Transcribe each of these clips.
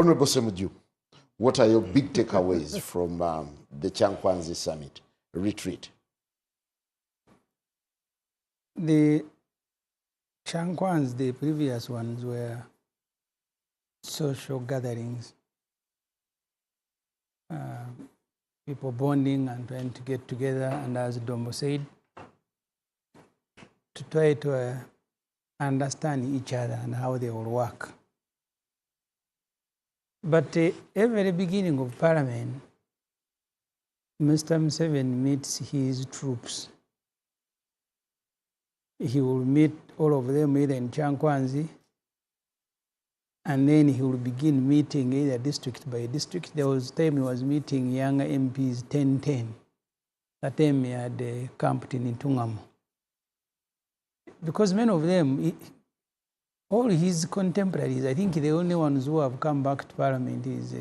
Honorable Semujju, what are your big takeaways from the Changkwanzi Summit retreat? The Changkwans, the previous ones, were social gatherings, people bonding and trying to get together, and as Dombo said, to try to understand each other and how they will work. But at the very beginning of Parliament, Mr. Museveni meets his troops. He will meet all of them either in Changkwanzi, and then he will begin meeting either district by district. There was time he was meeting younger MPs 10-10. That time he had camped in Tungamo. Because many of them, all his contemporaries, I think the only ones who have come back to Parliament is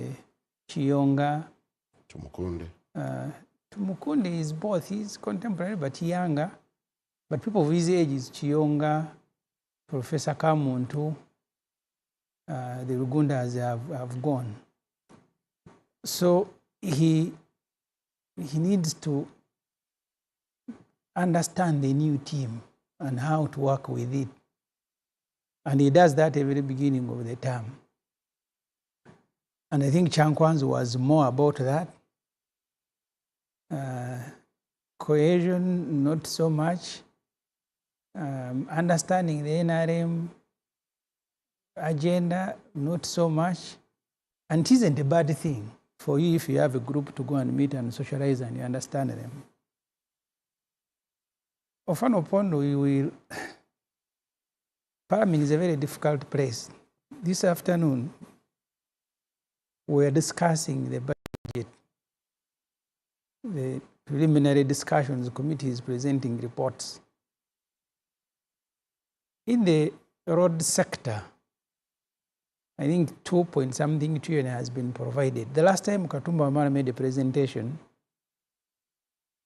Chiyonga. Tumukunde. Tumukunde is both. He's contemporary but younger. But people of his age is Chiyonga, Professor Kamuntu, the Rugundas have gone. So he needs to understand the new team and how to work with it. And he does that at the very beginning of the term. And I think Changkwanzi was more about that. Cohesion, not so much. Understanding the NRM agenda, not so much. And it isn't a bad thing for you if you have a group to go and meet and socialize and you understand them. Ofwono Opondo, Parliament is a very difficult place. This afternoon, we are discussing the budget. The preliminary discussions committee is presenting reports. In the road sector, I think 2-point-something trillion has been provided. The last time Katumba Wamala made a presentation,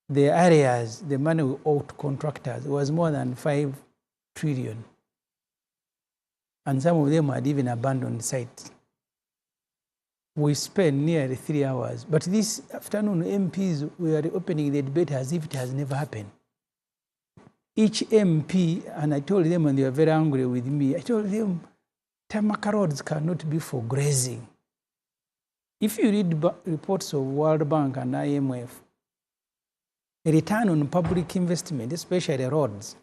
the areas, the money we owed to contractors was more than 5 trillion. And some of them had even abandoned sites. We spent nearly 3 hours. But this afternoon, MPs were opening the debate as if it has never happened. Each MP, and I told them, and they were very angry with me, I told them, Tamaka roads cannot be for grazing. If you read reports of World Bank and IMF, a return on public investment, especially roads,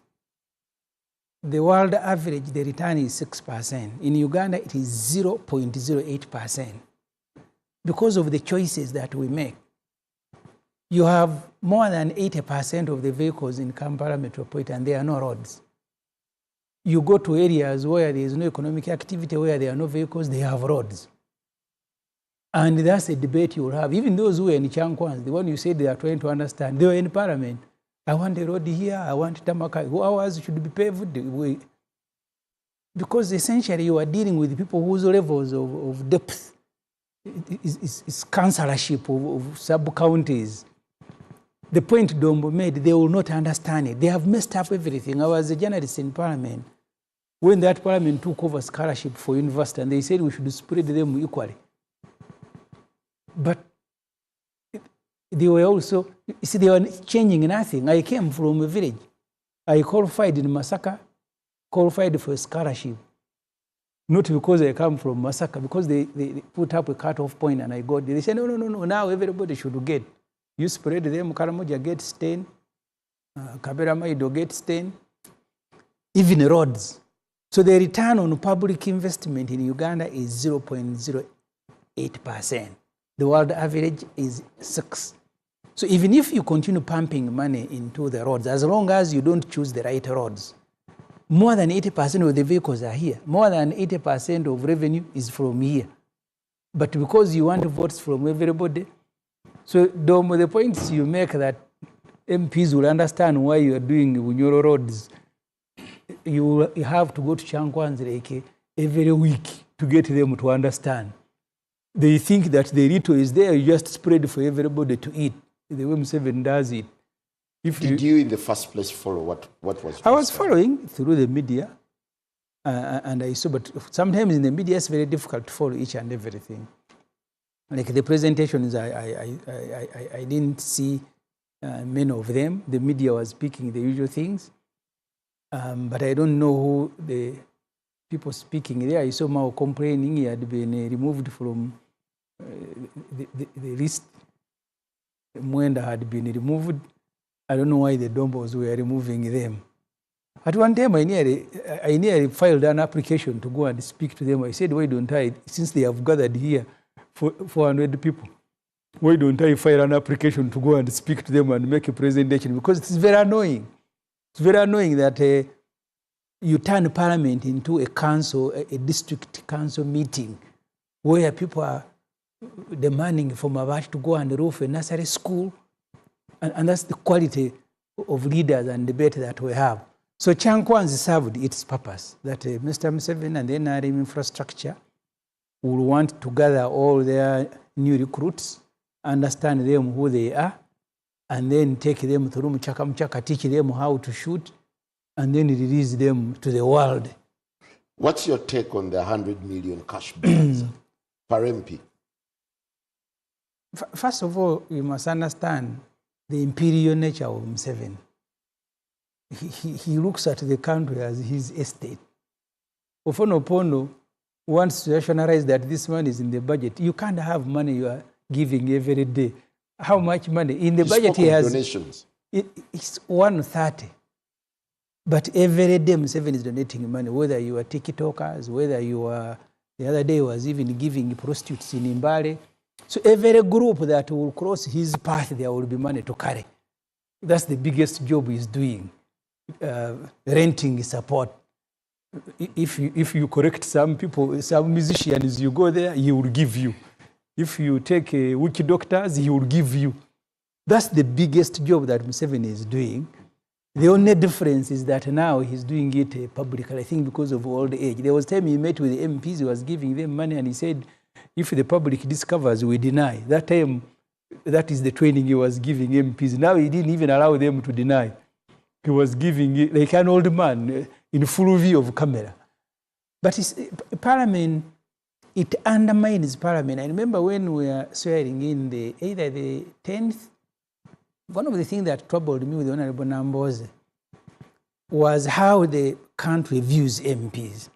the world average, the return is 6%. In Uganda, it is 0.08%. Because of the choices that we make. You have more than 80% of the vehicles in Kampala metropolitan, there are no roads. You go to areas where there is no economic activity, where there are no vehicles, they have roads. And that's a debate you will have. Even those who are in Changkwanzi, the one you said they are trying to understand, they were in Parliament. I want a road here, I want Tamaka. Hours should be paved. Because essentially you are dealing with people whose levels of depth is councillorship of sub-counties. The point Dombo made, they will not understand it. They have messed up everything. I was a journalist in Parliament when that Parliament took over scholarship for university, and they said we should spread them equally. But they were also, you see, they were changing nothing. I came from a village. I qualified in Masaka, qualified for a scholarship. Not because I come from Masaka, because they put up a cut-off point and I got there. They said, no, now everybody should get. You spread them, Karamoja gets 10, Kabera Maido gets 10, even roads. So the return on public investment in Uganda is 0.08%. The world average is 6%. So even if you continue pumping money into the roads, as long as you don't choose the right roads, more than 80% of the vehicles are here. More than 80% of revenue is from here. But because you want votes from everybody, so Dombo, the points you make that MPs will understand why you are doing Bunyoro roads, you have to go to Changkwanzi every week to get them to understand. They think that the ritual is there, you just spread for everybody to eat. The way Museveni does it. Did you in the first place follow what was? I was following through the media. And I saw, but sometimes in the media it's very difficult to follow each and everything. Like the presentations, I didn't see many of them. The media was speaking the usual things, but I don't know who the people speaking there. I saw Mao complaining he had been removed from the list. Nganda had been removed. I don't know why the Dombos were removing them. At one time, I nearly filed an application to go and speak to them. I said, why don't I, since they have gathered here, 400 people, why don't I file an application to go and speak to them and make a presentation? Because it's very annoying. It's very annoying that you turn parliament into a council, a district council meeting, where people are demanding from Abash to go and roof a nursery school. And that's the quality of leaders and debate that we have. So Chankwanzi served its purpose, that Mr. Museveni and the NRM infrastructure will want to gather all their new recruits, understand them who they are, and then take them through Mchaka, teach them how to shoot, and then release them to the world. What's your take on the 100 million cash bonanza per MP? First of all, you must understand the imperial nature of Museveni. He looks at the country as his estate. Opondo wants to rationalize that this money is in the budget. You can't have money you are giving every day. How much money? In the budget he has donations. It's 130. But every day Museveni is donating money, whether you are TikTokers, whether you are, the other day was even giving prostitutes in Mbale. So every group that will cross his path, there will be money to carry. That's the biggest job he's doing. Renting support. If you correct some people, some musicians, you go there, he will give you. If you take witch doctors, he will give you. That's the biggest job that Museveni is doing. The only difference is that now he's doing it publicly, I think because of old age. There was a time he met with the MPs, he was giving them money, and he said, if the public discovers, we deny. That time, that is the training he was giving MPs. Now he didn't even allow them to deny. He was giving it like an old man in full view of camera. But Parliament, it undermines Parliament. I remember when we were swearing in either the 10th, one of the things that troubled me with the Honorable Namboze was how the country views MPs.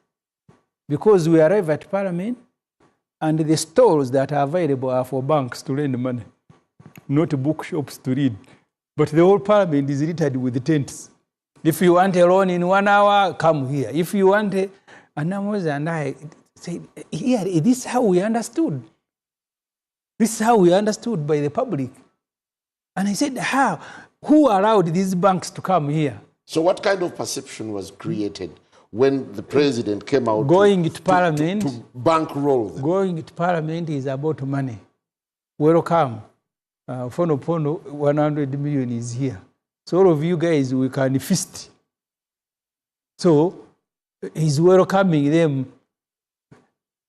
Because we arrive at Parliament, and the stalls that are available are for banks to lend money, not bookshops to read. But the whole Parliament is littered with tents. If you want a loan in 1 hour, come here. If you want a... And Namboze and I said, here, this is how we understood. This is how we understood by the public. And I said, how? Who allowed these banks to come here? So what kind of perception was created when the president came out going to Parliament, to bankroll them? Going to Parliament is about money. Welcome. Opondo, 100 million is here. So all of you guys, we can feast. So he's welcoming them.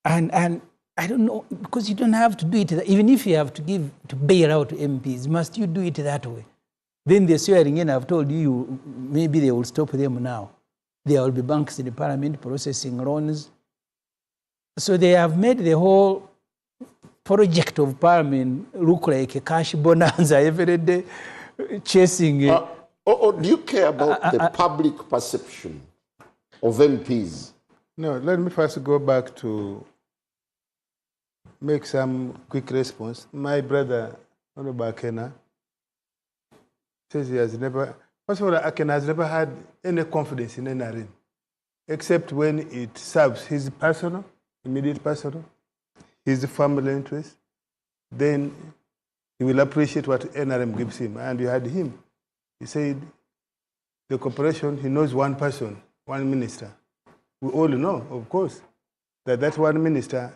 And I don't know, because you don't have to do it, even if you have to bail out MPs, must you do it that way? Then they're swearing in, I've told you, maybe they will stop them now. There will be banks in the Parliament processing loans. So they have made the whole project of Parliament look like a cash bonanza every day, chasing... do you care about the public perception of MPs? No, let me first go back to make some quick response. My brother, Honorable Akena, says he has never... First of all, Akena has never had any confidence in NRM, except when it serves his personal, immediate personal, his family interest. Then he will appreciate what NRM gives him. And you had him. He said, the corporation, he knows one person, one minister. We all know, of course, that one minister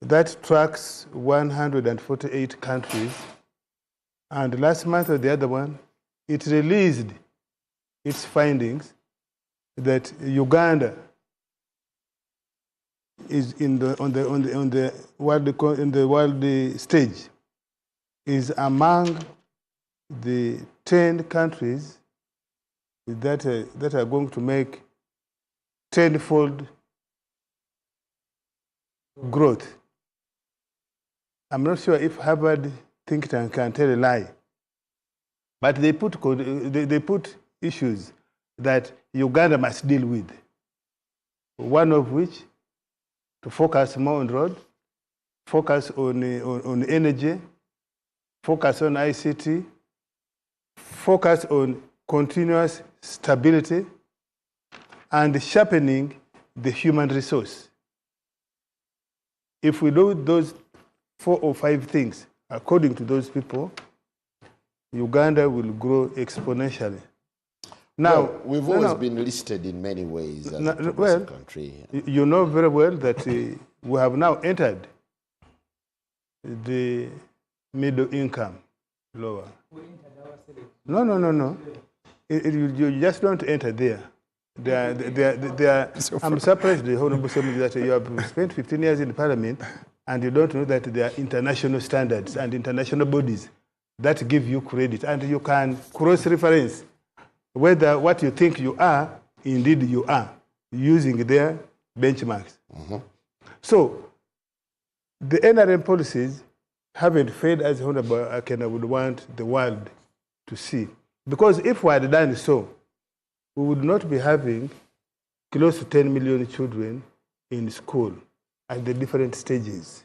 that tracks 148 countries. And last month or the other one, it released its findings that Uganda is on the world stage, is among the 10 countries that are going to make tenfold growth. I'm not sure if Harvard think tank can tell a lie, but they put issues that Uganda must deal with. One of which, to focus more on road, focus on energy, focus on ICT, focus on continuous stability, and sharpening the human resource. If we do those 4 or 5 things, according to those people, Uganda will grow exponentially. Now, well, we've always been listed in many ways as a progressive country. You know very well that we have now entered the middle income lower. No. You just don't enter there. I'm surprised, the Honorable Semujju, that you have spent 15 years in the Parliament and you don't know that there are international standards and international bodies that give you credit, and you can cross-reference whether what you think you are, indeed you are, using their benchmarks. Mm-hmm. So, the NRM policies haven't failed as Honorable Akena would want the world to see. Because if we had done so, we would not be having close to 10 million children in school at the different stages.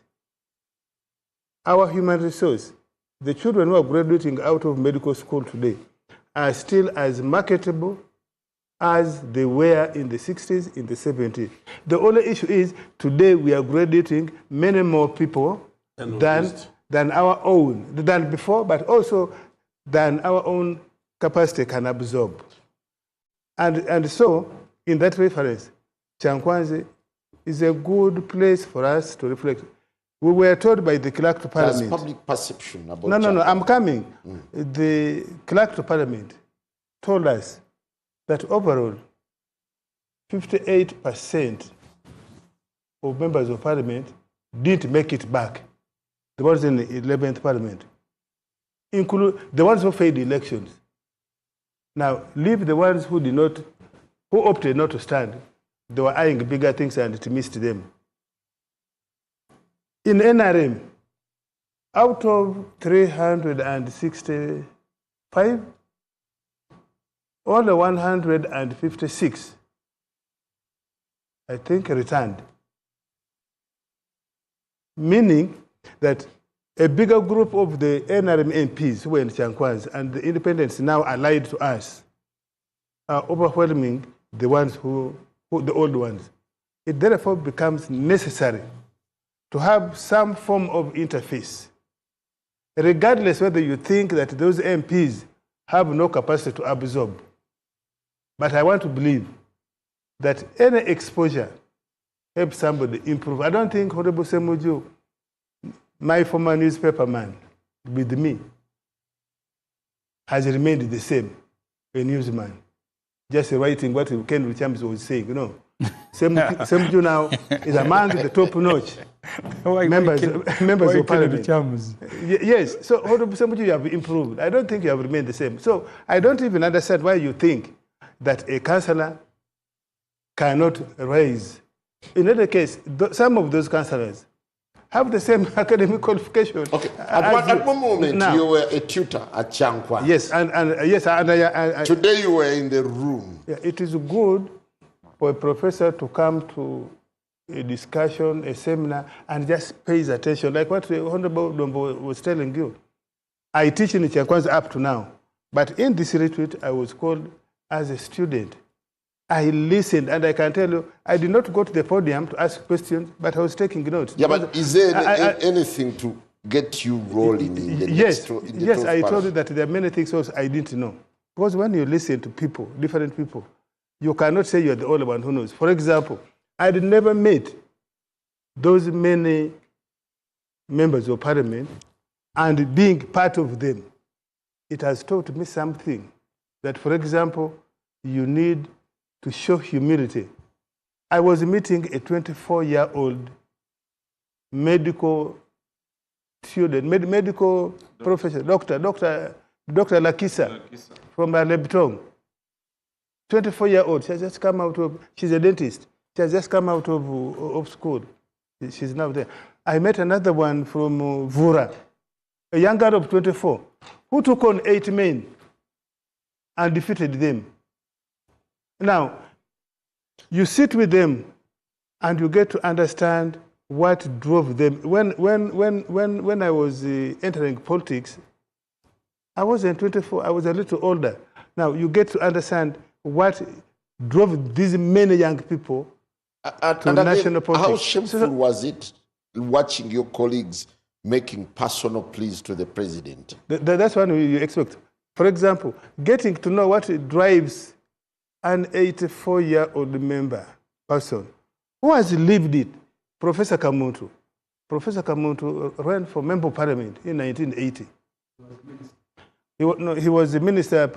Our human resource, the children who are graduating out of medical school today, are still as marketable as they were in the 60s, in the 70s. The only issue is today we are graduating many more people than our own, than before, but also than our own capacity can absorb. And so, in that reference, Chankwanzi is a good place for us to reflect. We were told by the clerk to Parliament. There's public perception about No, I'm coming. The clerk to Parliament told us that overall, 58% of members of Parliament didn't make it back. The ones in the 11th Parliament, include the ones who failed the elections. Now, leave the ones who opted not to stand. They were eyeing bigger things and it missed them. In NRM, out of 365, only 156, I think, returned. Meaning that a bigger group of the NRM MPs who were in Chankwanzi and the independents now allied to us are overwhelming the ones the old ones. It therefore becomes necessary to have some form of interface, regardless whether you think that those MPs have no capacity to absorb. But I want to believe that any exposure helps somebody improve. I don't think Honorable Semujju, my former newspaper man, with me, has remained the same, a newsman, just writing what Ken Richards was saying, you know. Semujju now is among the top-notch members of Parliament. Yes, so Honorable Semujju, you have improved. I don't think you have remained the same. So I don't even understand why you think that a councillor cannot raise. In any case, some of those councillors have the same academic qualification. Okay. At one moment, now, you were a tutor at Chankwanzi. Yes, and today you were in the room. Yeah, it is good for a professor to come to a discussion, a seminar, and just pays attention, like what the Honorable Dombo was telling you. I teach in Chankwanzi up to now, but in this retreat, I was called as a student. I listened, and I can tell you, I did not go to the podium to ask questions, but I was taking notes. Yeah, but is there anything to get you rolling in the Yes, I told you that there are many things also I didn't know. Because when you listen to people, different people, you cannot say you're the only one who knows. For example, I had never met those many members of parliament and being part of them, it has taught me something. That, for example, you need to show humility. I was meeting a 24-year-old medical student, medical professor, Dr. Lakisa from Lebtong. 24-year-old. She has just come out of, she's a dentist. She has just come out of school. She's now there. I met another one from Vura, a young girl of 24, who took on 8 men and defeated them. Now, you sit with them and you get to understand what drove them. When I was entering politics, I wasn't 24, I was a little older. Now, you get to understand what drove these many young people to national politics. How shameful was it watching your colleagues making personal pleas to the president? That's what you expect. For example, getting to know what drives an 84-year-old person who has lived it. Professor Kamuntu. Professor Kamuntu ran for member of parliament in 1980. He was the minister,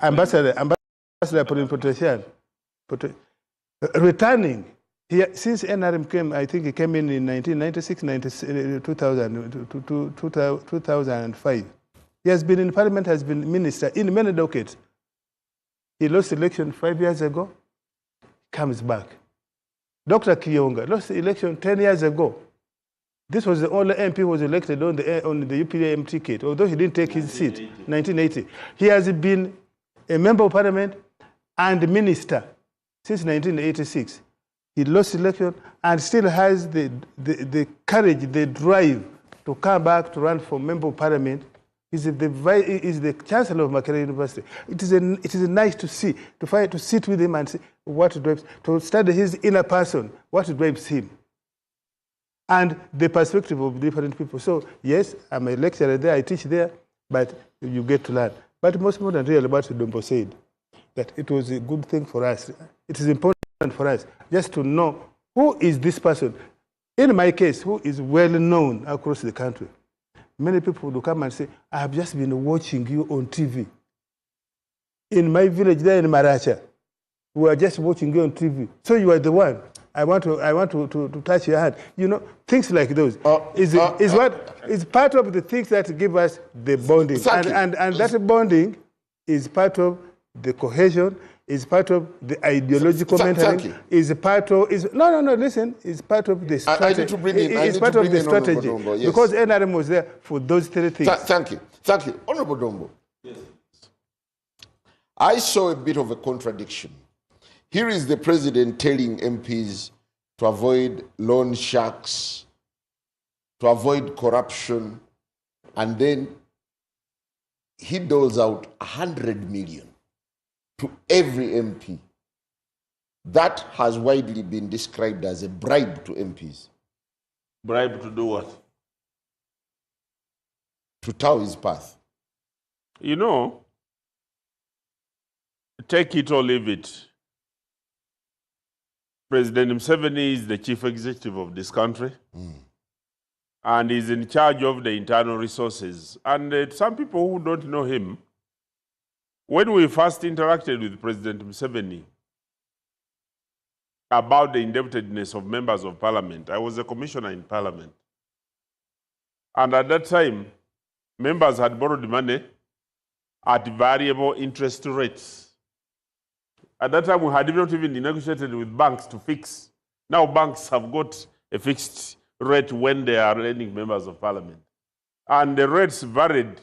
ambassador plenipotentiary. Returning, since NRM came, I think he came in 1996, 2005. He has been in parliament, has been minister in many decades. He lost election 5 years ago, comes back. Dr. Kiyonga lost the election 10 years ago. This was the only MP who was elected on the UPDM ticket, although he didn't take his seat, 1980. He has been a member of parliament and minister since 1986. He lost election and still has the courage, the drive to come back to run for member of parliament. He's the chancellor of Makerere University. It is nice to see, to sit with him and see what drives, to study his inner person, what drives him, and the perspective of different people. So yes, I'm a lecturer there, I teach there, but you get to learn. But most importantly, what Dombo said, that it was a good thing for us. It is important for us just to know who is this person. In my case, who is well known across the country. Many people will come and say, I have just been watching you on TV. In my village there in Maracha, we are just watching you on TV. So you are the one. I want to touch your hand. You know, things like those. Is part of the things that give us the bonding. And that bonding is part of the cohesion, is part of the ideological mentoring, is part of, listen, is part of the strategy. I need to bring in, it's part of the strategy. Dombo, yes. Because NRM was there for those 3 things. Thank you. Honorable Dombo. Yes. I saw a bit of a contradiction. Here is the president telling MPs to avoid loan sharks, to avoid corruption, and then he doles out 100 million to every MP. That has widely been described as a bribe to MPs. Bribe to do what? To tow his path. You know, take it or leave it. President Museveni is the chief executive of this country. And he's in charge of the internal resources. And some people who don't know him, when we first interacted with President Museveni about the indebtedness of members of parliament, I was a commissioner in parliament. And at that time, members had borrowed money at variable interest rates. At that time, we had not even negotiated with banks to fix. Now banks have got a fixed rate when they are lending members of parliament. And the rates varied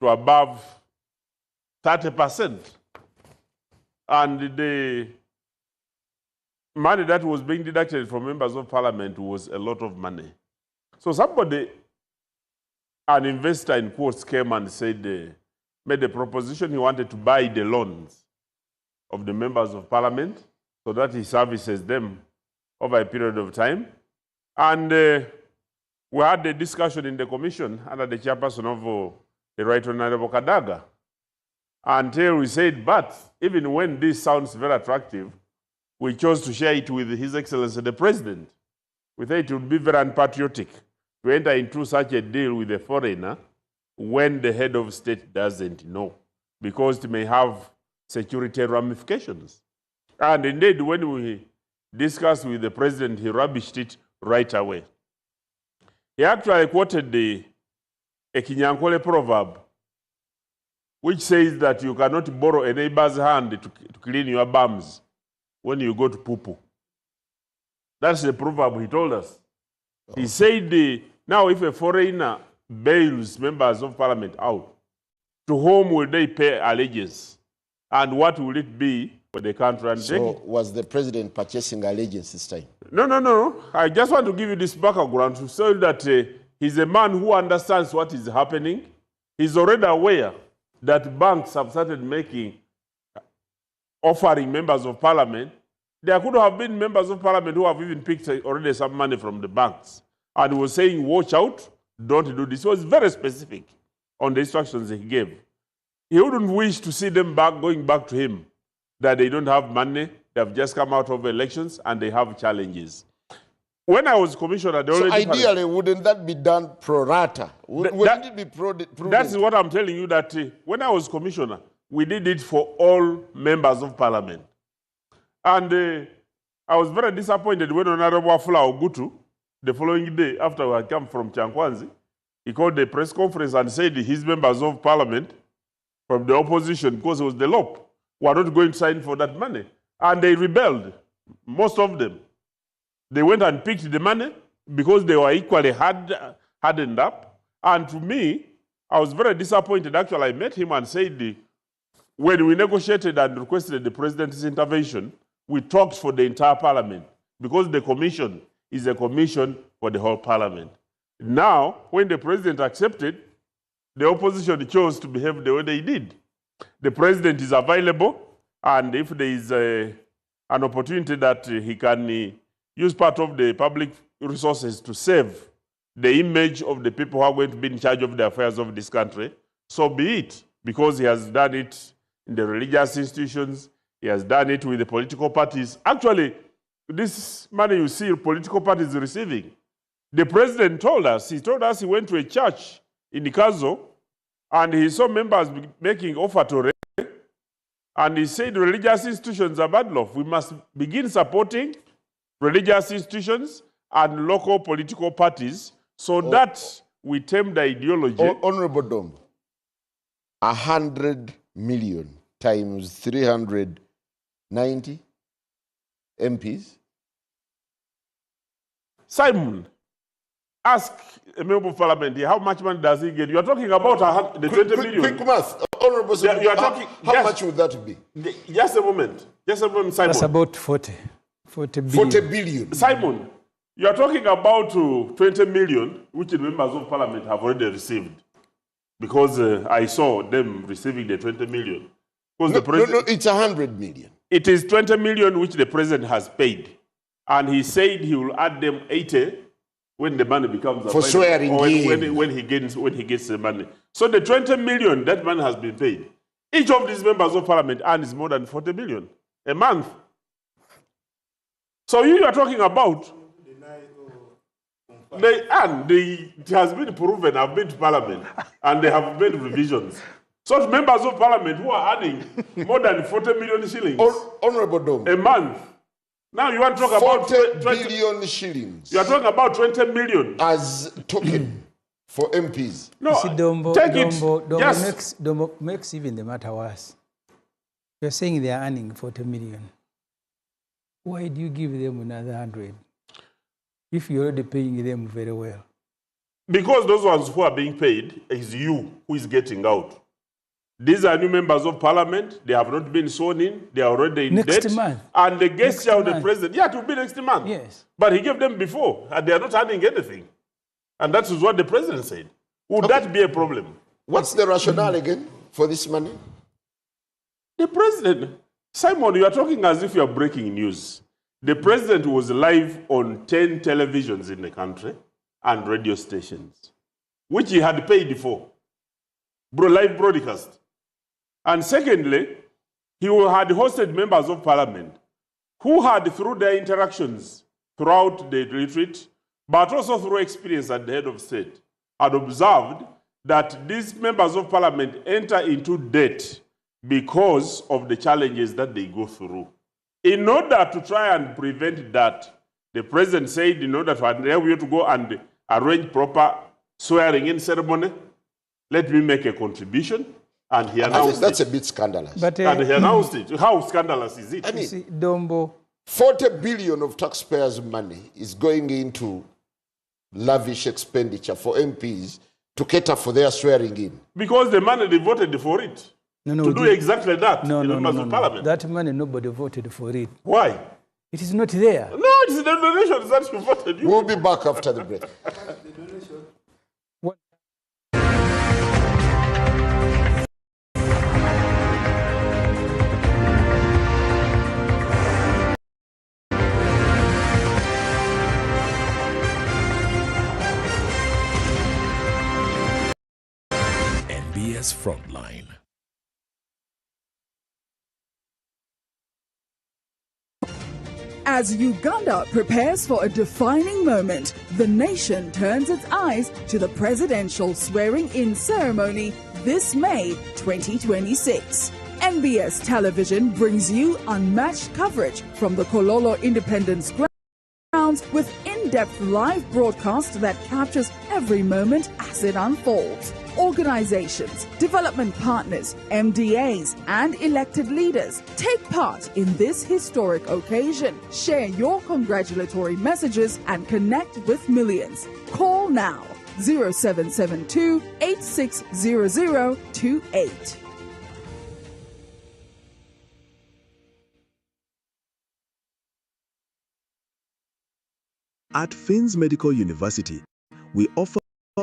to above 30%. And the money that was being deducted from members of parliament was a lot of money. So somebody, an investor in quotes, came and said, made a proposition he wanted to buy the loans of the members of parliament so that he services them over a period of time. And we had a discussion in the commission under the chairperson of the Right Honorable Kadaga, until we said, but even when this sounds very attractive, we chose to share it with His Excellency the President. We thought it would be very unpatriotic to enter into such a deal with a foreigner when the head of state doesn't know, because it may have security ramifications. And indeed, when we discussed with the president, he rubbished it right away. He actually quoted a Kinyankole proverb, which says that you cannot borrow a neighbor's hand to clean your bums when you go to poo-poo. That's the proverb he told us. He said, now if a foreigner bails members of parliament out, to whom will they pay allegiance? And what will it be for the country? And so was the president purchasing allegiance this time? No. I just want to give you this background to say that he's a man who understands what is happening. He's already aware that banks have started offering members of parliament. There could have been members of parliament who have even picked already some money from the banks and was saying, watch out, don't do this. He was very specific on the instructions he gave. He wouldn't wish to see them going back to him, that they don't have money, they have just come out of elections, and they have challenges. When I was commissioner, they already... So ideally, wouldn't that be done pro rata? Wouldn't it be prudent? That's what I'm telling you, that when I was commissioner, we did it for all members of parliament. And I was very disappointed when Honorable Afula Ogutu, the following day, after I had come from Chankwanzi, he called a press conference and said his members of parliament from the opposition, because it was the law, were not going to sign for that money. And they rebelled, most of them. They went and picked the money because they were equally hardened up. And to me, I was very disappointed. Actually, I met him and said, when we negotiated and requested the president's intervention, we talked for the entire parliament, because the commission is a commission for the whole parliament. Now, when the president accepted, the opposition chose to behave the way they did. The president is available, and if there is an opportunity that he can use part of the public resources to save the image of the people who are going to be in charge of the affairs of this country, so be it, because he has done it in the religious institutions, he has done it with the political parties. Actually, this money you see political parties receiving, the president told us he went to a church in Ikazo, and he saw members making offer to raise, and he said religious institutions are bad law. We must begin supporting religious institutions and local political parties so that we tame the ideology. Honorable Dombo, 100 million times 390 MPs. Simon, ask a member of parliament here, how much money does he get? You are talking about the 20 million. Quick math. Honorable, you are talking, how much would that be? Just a moment, Simon. That's about 40 billion. 40 billion. Simon, you are talking about 20 million, which the members of parliament have already received. Because I saw them receiving the 20 million. No, it's 100 million. It is 20 million which the president has paid. And he said he will add them 80 when the money becomes available. For swearing in. When he gets the money. So the 20 million, that money has been paid. Each of these members of parliament earns more than 40 million a month. So you are talking about, it has been proven, I've been to parliament, and they have made revisions. Such members of parliament who are earning more than 40 million shillings Honorable Dombo, a month. Now you want to talk about 40 billion shillings. You are talking about 20 million. As token for MPs. No, see, Dombo makes even the matter worse. You're saying they are earning 40 million. Why do you give them another 100 if you're already paying them very well? Because those ones who are being paid is you who is getting out. These are new members of parliament. They have not been sworn in. They are already in debt. Next month. And the gesture of the president, it will be next month. Yes. But he gave them before, and they are not earning anything. And that is what the president said. Would that be a problem? What's the rationale again for this money? The president, Simon, you are talking as if you are breaking news. The president was live on 10 televisions in the country and radio stations, which he had paid for. Live broadcast. And secondly, he had hosted members of parliament who had, through their interactions throughout the retreat, but also through experience at the head of state, had observed that these members of parliament enter into debt because of the challenges that they go through. In order to try and prevent that, the president said in order to enable you to go and arrange proper swearing-in ceremony, let me make a contribution. And he announced it. That's a bit scandalous. But, and he announced it. How scandalous is it? I mean, see, Dombo, 40 billion of taxpayers' money is going into lavish expenditure for MPs to cater for their swearing in. Because the money they voted for it. To do exactly that. No, members of parliament. That money, nobody voted for it. Why? It is not there. No, it's the donations that you voted. We'll be back after the break. What? NBS Frontline. As Uganda prepares for a defining moment, the nation turns its eyes to the presidential swearing-in ceremony this May 2026. NBS Television brings you unmatched coverage from the Kololo Independence Grounds with in-depth live broadcast that captures every moment as it unfolds. Organizations, development partners, MDAs, and elected leaders take part in this historic occasion. Share your congratulatory messages and connect with millions. Call now 0772 860028. At Fins Medical University, we offer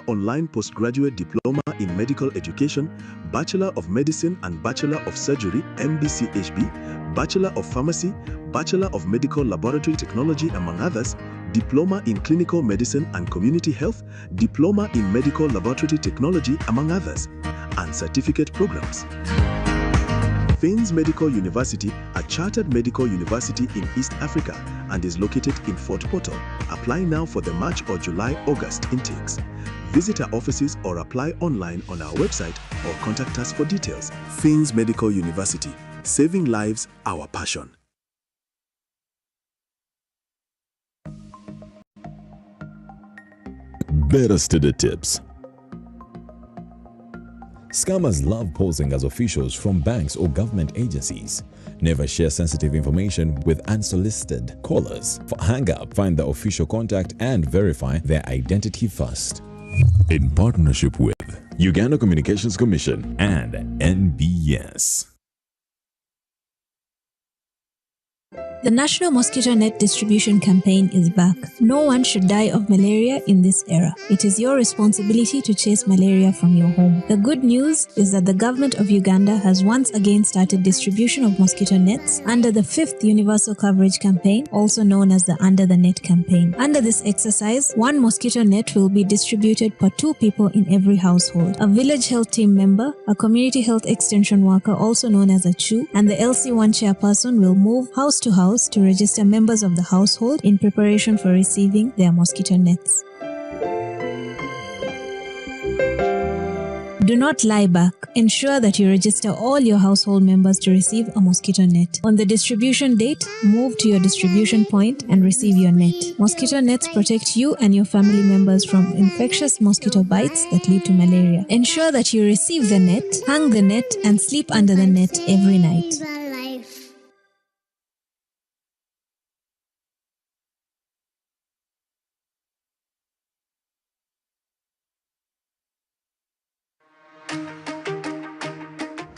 online postgraduate diploma in medical education, Bachelor of Medicine and Bachelor of Surgery (MBCHB), Bachelor of Pharmacy, Bachelor of Medical Laboratory Technology, among others, Diploma in Clinical Medicine and Community Health, Diploma in Medical Laboratory Technology, among others, and certificate programs. Fins Medical University, a chartered medical university in East Africa and is located in Fort Portal. Apply now for the March or July-August intakes. Visit our offices or apply online on our website or contact us for details. Fins Medical University, saving lives, our passion. Better study tips. Scammers love posing as officials from banks or government agencies. Never share sensitive information with unsolicited callers. Hang up, find the official contact and verify their identity first. In partnership with Uganda Communications Commission and NBS. The National Mosquito Net Distribution Campaign is back. No one should die of malaria in this era. It is your responsibility to chase malaria from your home. The good news is that the government of Uganda has once again started distribution of mosquito nets under the 5th Universal Coverage Campaign, also known as the Under the Net campaign. Under this exercise, 1 mosquito net will be distributed per 2 people in every household. A village health team member, a community health extension worker, also known as a CHU, and the LC1 chairperson will move house to house to register members of the household in preparation for receiving their mosquito nets. Do not lie back. Ensure that you register all your household members to receive a mosquito net. On the distribution date, move to your distribution point and receive your net. Mosquito nets protect you and your family members from infectious mosquito bites that lead to malaria. Ensure that you receive the net, hang the net, and sleep under the net every night.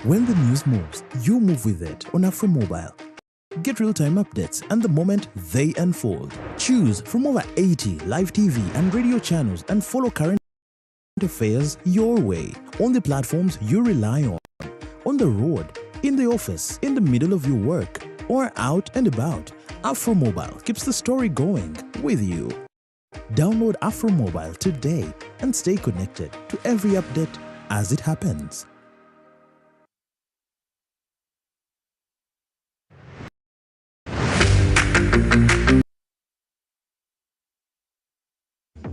When the news moves, you move with it on AfroMobile. Get real-time updates and the moment they unfold. Choose from over 80 live TV and radio channels and follow current affairs your way on the platforms you rely on the road, in the office, in the middle of your work, or out and about. AfroMobile keeps the story going with you. Download AfroMobile today and stay connected to every update as it happens.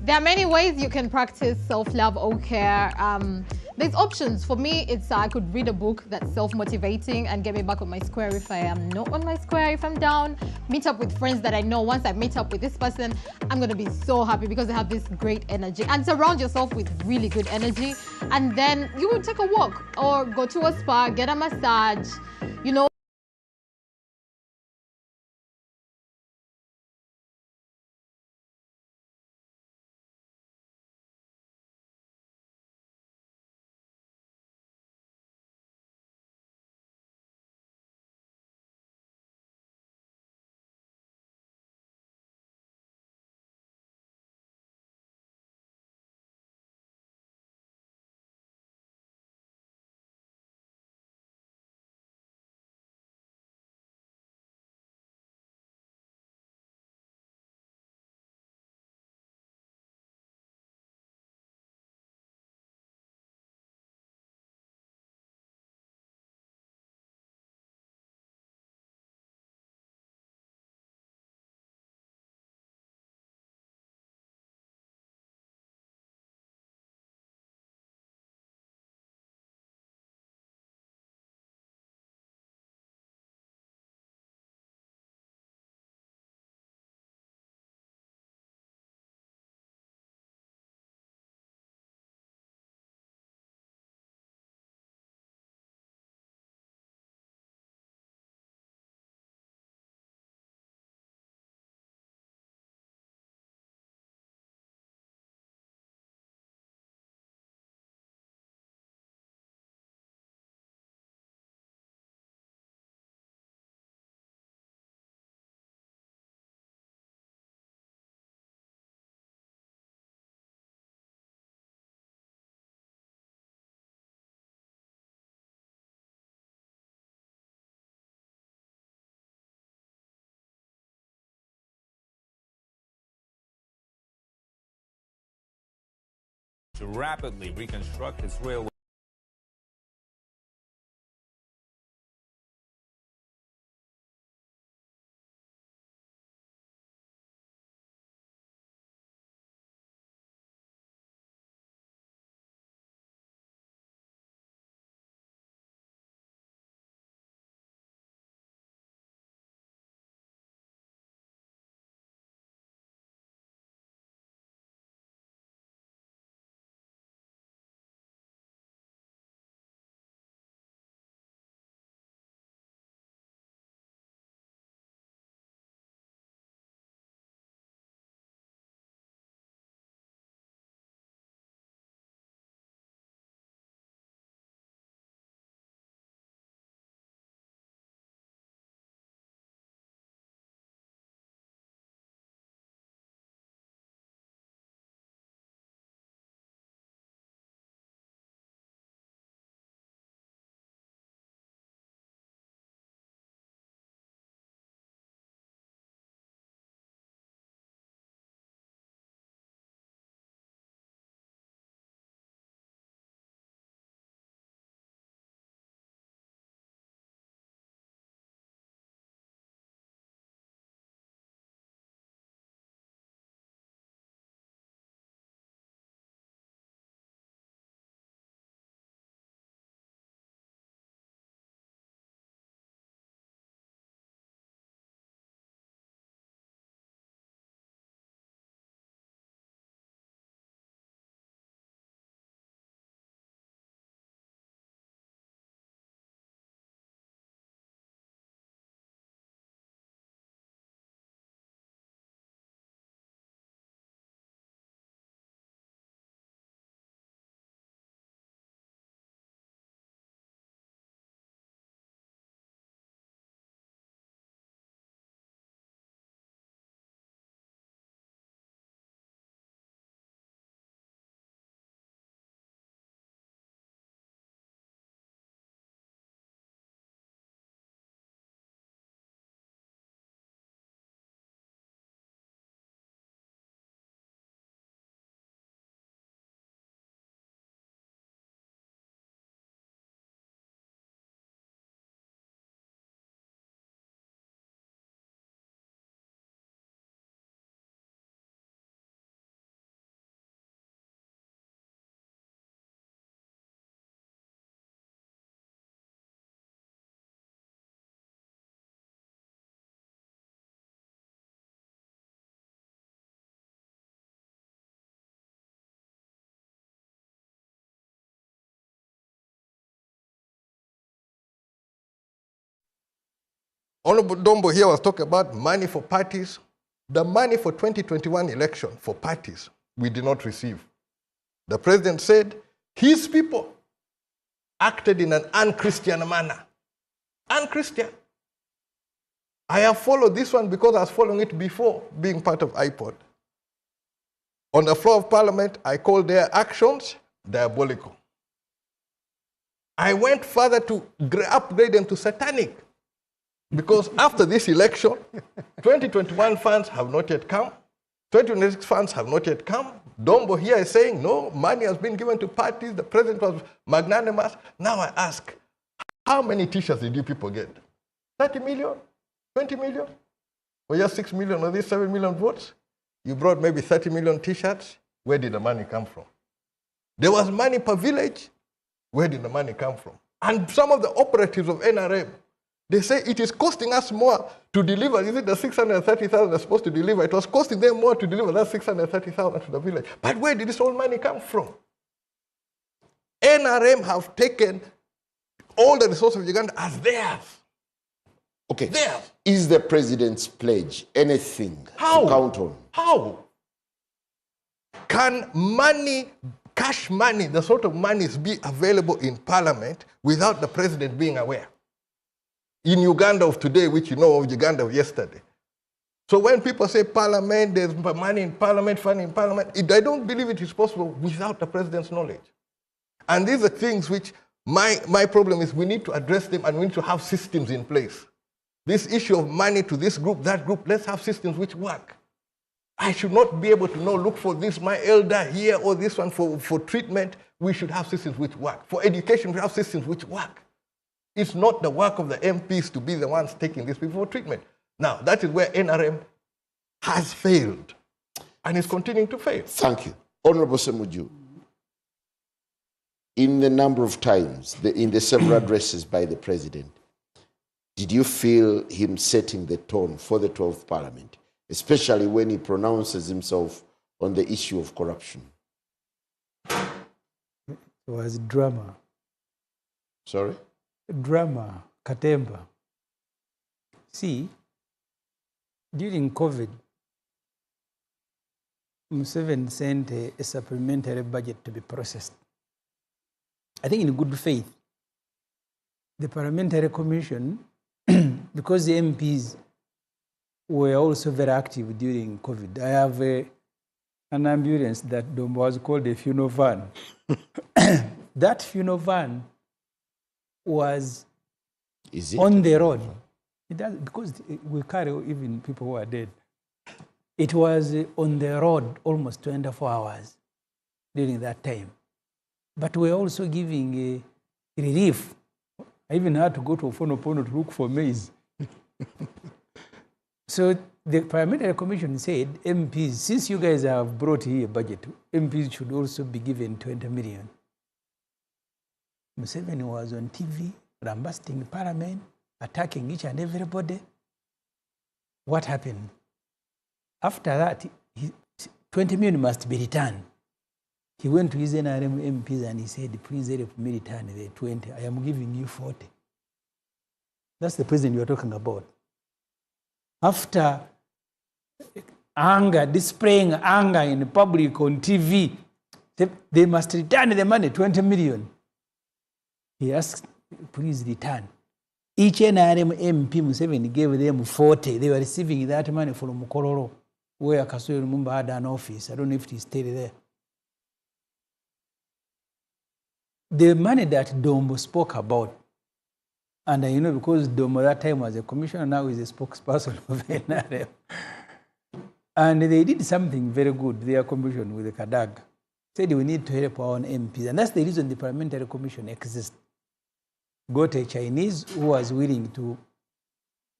There are many ways you can practice self-love or care. There's options. For me, it's I could read a book that's self-motivating and get me back on my square if I am not on my square, if I'm down. Meet up with friends that I know. Once I meet up with this person, I'm going to be so happy because they have this great energy. And surround yourself with really good energy. And then you will take a walk or go to a spa, get a massage, you know. To rapidly reconstruct its railway. Honorable Dombo here was talking about money for parties. The money for 2021 election for parties, we did not receive. The president said his people acted in an unchristian manner. Unchristian. I have followed this one because I was following it before being part of IPOD. On the floor of Parliament, I called their actions diabolical. I went further to upgrade them to satanic. Because after this election, 2021 funds have not yet come. 2026 funds have not yet come. Dombo here is saying, no, money has been given to parties. The president was magnanimous. Now I ask, how many t-shirts did you people get? 30 million? 20 million? Or just 6 million of these 7 million votes? You brought maybe 30 million t-shirts. Where did the money come from? There was money per village. Where did the money come from? And some of the operatives of NRM, they say it is costing us more to deliver. Is it the 630,000 they're supposed to deliver? It was costing them more to deliver that 630,000 to the village. But where did this all money come from? NRM have taken all the resources of Uganda as theirs. Okay. Theirs. Is the president's pledge anything to count on? How? Can money, cash money, the sort of monies be available in Parliament without the president being aware? In Uganda of today, which you know of Uganda of yesterday. So when people say Parliament, there's money in Parliament, fund in Parliament, I don't believe it is possible without the president's knowledge. And these are things which my problem is we need to address them and we need to have systems in place. This issue of money to this group, that group, let's have systems which work. I should not be able to know, look for this, my elder here, or this one for treatment. We should have systems which work. For education, we have systems which work. It's not the work of the MPs to be the ones taking these people for treatment. Now, that is where NRM has failed and is continuing to fail. Thank you. Honorable Semujju, in the number of times, in the several addresses by the president, did you feel him setting the tone for the 12th Parliament, especially when he pronounces himself on the issue of corruption? It was drama. Sorry? Drama, Katemba. See, during COVID, Museveni sent a supplementary budget to be processed. I think in good faith, the Parliamentary Commission, because the MPs were also very active during COVID. I have an ambulance that Dombo was called a funeral van. That funeral van was on the road. It does, because we carry even people who are dead. It was on the road almost 24 hours during that time. But we're also giving relief. I even had to go to Ofwono to look for maize. So the Parliamentary Commission said, MPs, since you guys have brought here a budget, MPs should also be given 20 million. Museveni was on TV, lambasting Parliament, attacking each and everybody. What happened? After that, 20 million must be returned. He went to his NRM MPs and he said, please help me return the 20. I am giving you 40. That's the president you are talking about. After anger, displaying anger in public on TV, they must return the money, 20 million. He asked, please return. Each NRM MP Museveni gave them 40. They were receiving that money from Mukororo, where Kasuri Lumumba had an office. I don't know if it is still there. The money that Dombo spoke about, and you know, because Dombo that time was a commissioner, now is a spokesperson of NRM. And they did something very good, their commission with the Kadag. Said we need to help our own MPs. And that's the reason the Parliamentary Commission exists. Got a Chinese who was willing to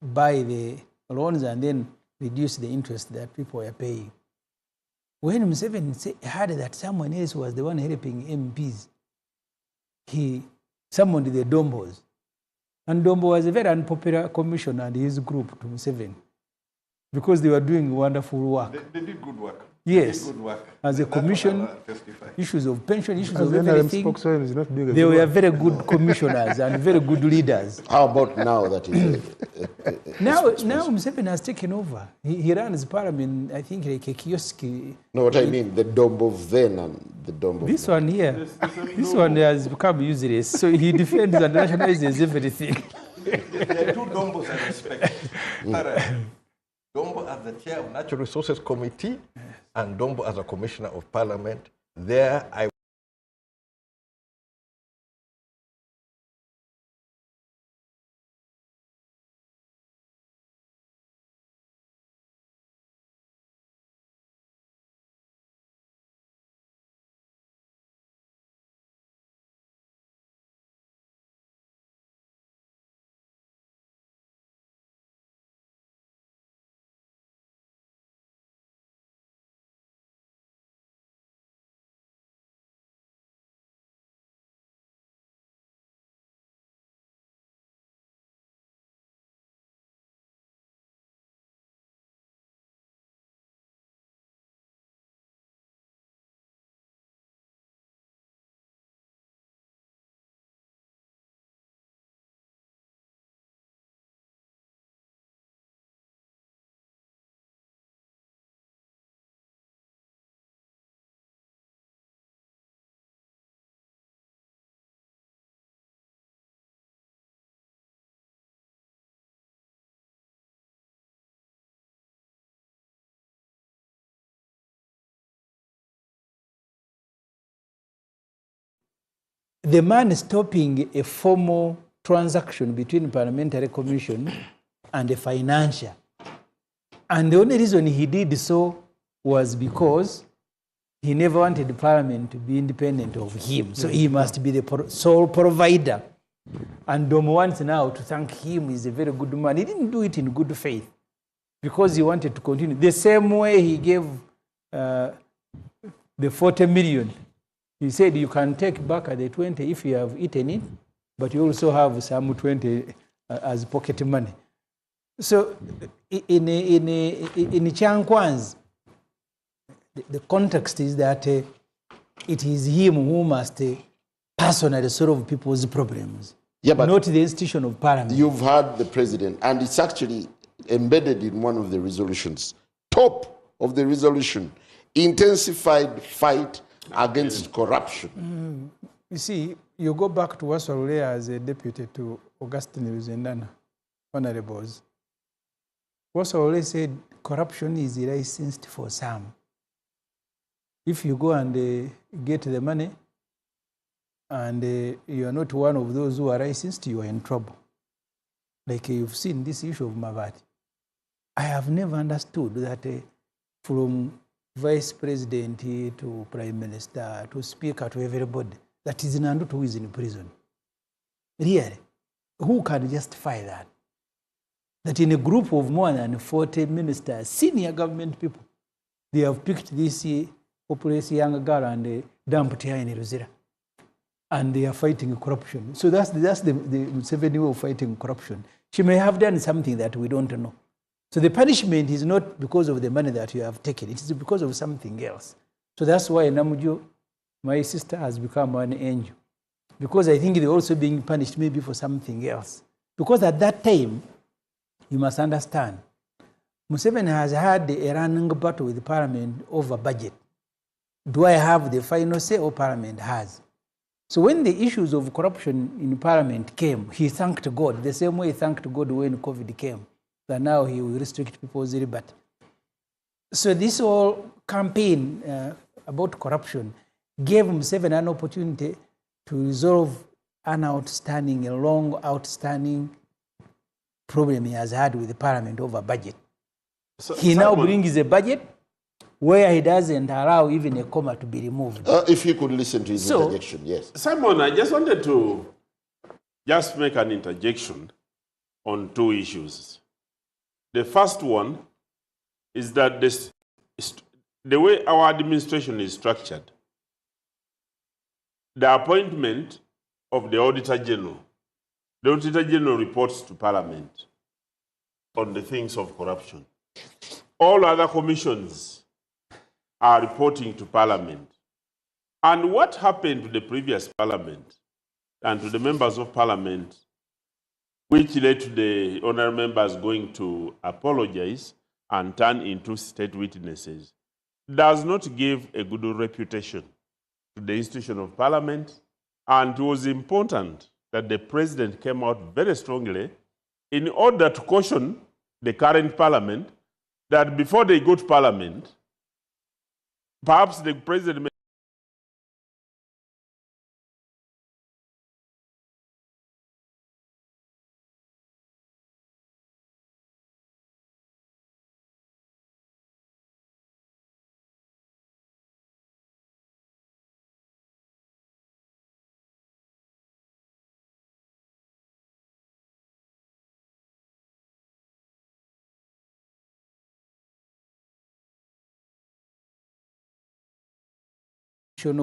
buy the loans and then reduce the interest that people were paying. When Museveni heard that someone else was the one helping MPs, he summoned the Dombos. And Dombo was a very unpopular commissioner and his group to Museveni. because they were doing wonderful work. They did good work. Yes. They did good work. As a That's what commission, I'll testify. issues of pension, issues As of the NRM everything, spokesman is not doing a they good were work. very good commissioners and very good leaders. How about now that is Now Museveni has taken over. He runs parliament, I think, like a kiosk. no, what I mean, the Dombo of then and the Dombo of This now. one here, this one has become useless. So he defends and nationalizes everything. There are two Dombos I respect. Dombo as the chair of Natural Resources Committee and Dombo as a commissioner of parliament. There I The man stopping a formal transaction between parliamentary commission and a financial. And the only reason he did so was because he never wanted the parliament to be independent of him. So he must be the sole provider. And Dombo wants now to thank him. He's a very good man. He didn't do it in good faith because he wanted to continue. The same way he gave the 40 million. He said you can take back the 20 if you have eaten it, but you also have some 20 as pocket money. So in Chankwan's, the context is that it is him who must personally solve people's problems, but not the institution of parliament. You've heard the president, and it's actually embedded in one of the resolutions. Top of the resolution, intensified fight against corruption. You see, you go back to Waswalule as a deputy to Augustine Ruzendana, honorables. Waswalule said corruption is licensed for some. If you go and get the money and you are not one of those who are licensed, you are in trouble. Like you've seen this issue of Mavati. I have never understood that from Vice President to Prime Minister to Speaker to everybody, that is Nandutu who is in prison. Really? Who can justify that? That in a group of more than 40 ministers, senior government people, they have picked this populous young girl and dumped her in Ruzira. And they are fighting corruption. So that's the Museveni way of fighting corruption. She may have done something that we don't know. So the punishment is not because of the money that you have taken. It is because of something else. So that's why Semujju, my sister, has become an angel. Because I think they're also being punished maybe for something else. Because at that time, you must understand, Museveni has had a running battle with the parliament over budget. Do I have the final say or parliament has? So when the issues of corruption in parliament came, he thanked God, the same way he thanked God when COVID came, that now he will restrict people's liberty. So this whole campaign about corruption gave Museveni an opportunity to resolve a long outstanding problem he has had with the parliament over budget. So he now brings a budget where he doesn't allow even a comma to be removed. If you could listen to his interjection, yes. Simon, I just wanted to just make an interjection on two issues. The first one is that the way our administration is structured, the appointment of the Auditor General reports to Parliament on the things of corruption. All other commissions are reporting to Parliament. And what happened to the previous Parliament and to the members of Parliament, which led to the honorable members going to apologize and turn into state witnesses, does not give a good reputation to the institution of Parliament. And it was important that the President came out very strongly in order to caution the current Parliament that before they go to Parliament, perhaps the President may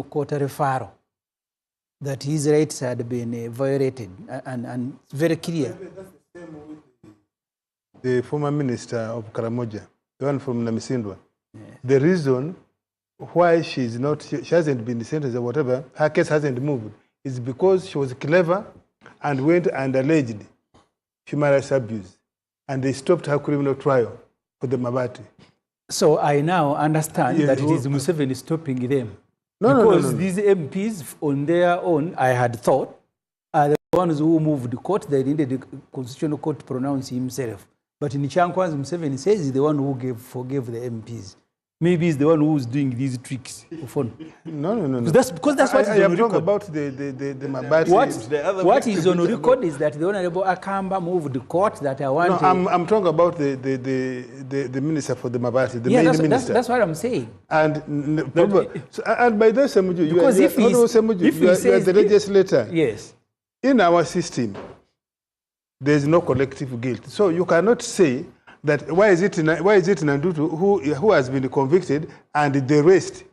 court referral that his rights had been violated and very clear. The former minister of Karamoja, the one from Namisindwa, the reason why she hasn't been sentenced or whatever, her case hasn't moved, is because she was clever and went and alleged human rights abuse. And they stopped her criminal trial for the Mabati. So I now understand that it is Museveni stopping them. Because these MPs on their own, I had thought, are the ones who moved the court. They needed the Constitutional Court to pronounce himself. But in Chankwan's Museveni says he's the one who forgave the MPs. Maybe he's the one who's doing these tricks. No. Because that's what I am talking about the Mabati. What is on record is that the Honorable Akamba moved the court that I want. No, I'm talking about the minister for the Mabati, the main minister. That's what I'm saying. And by the Semujju, you are the legislator. Yes. In our system, there is no collective guilt. So you cannot say that why is it Nandutu who has been convicted and the rest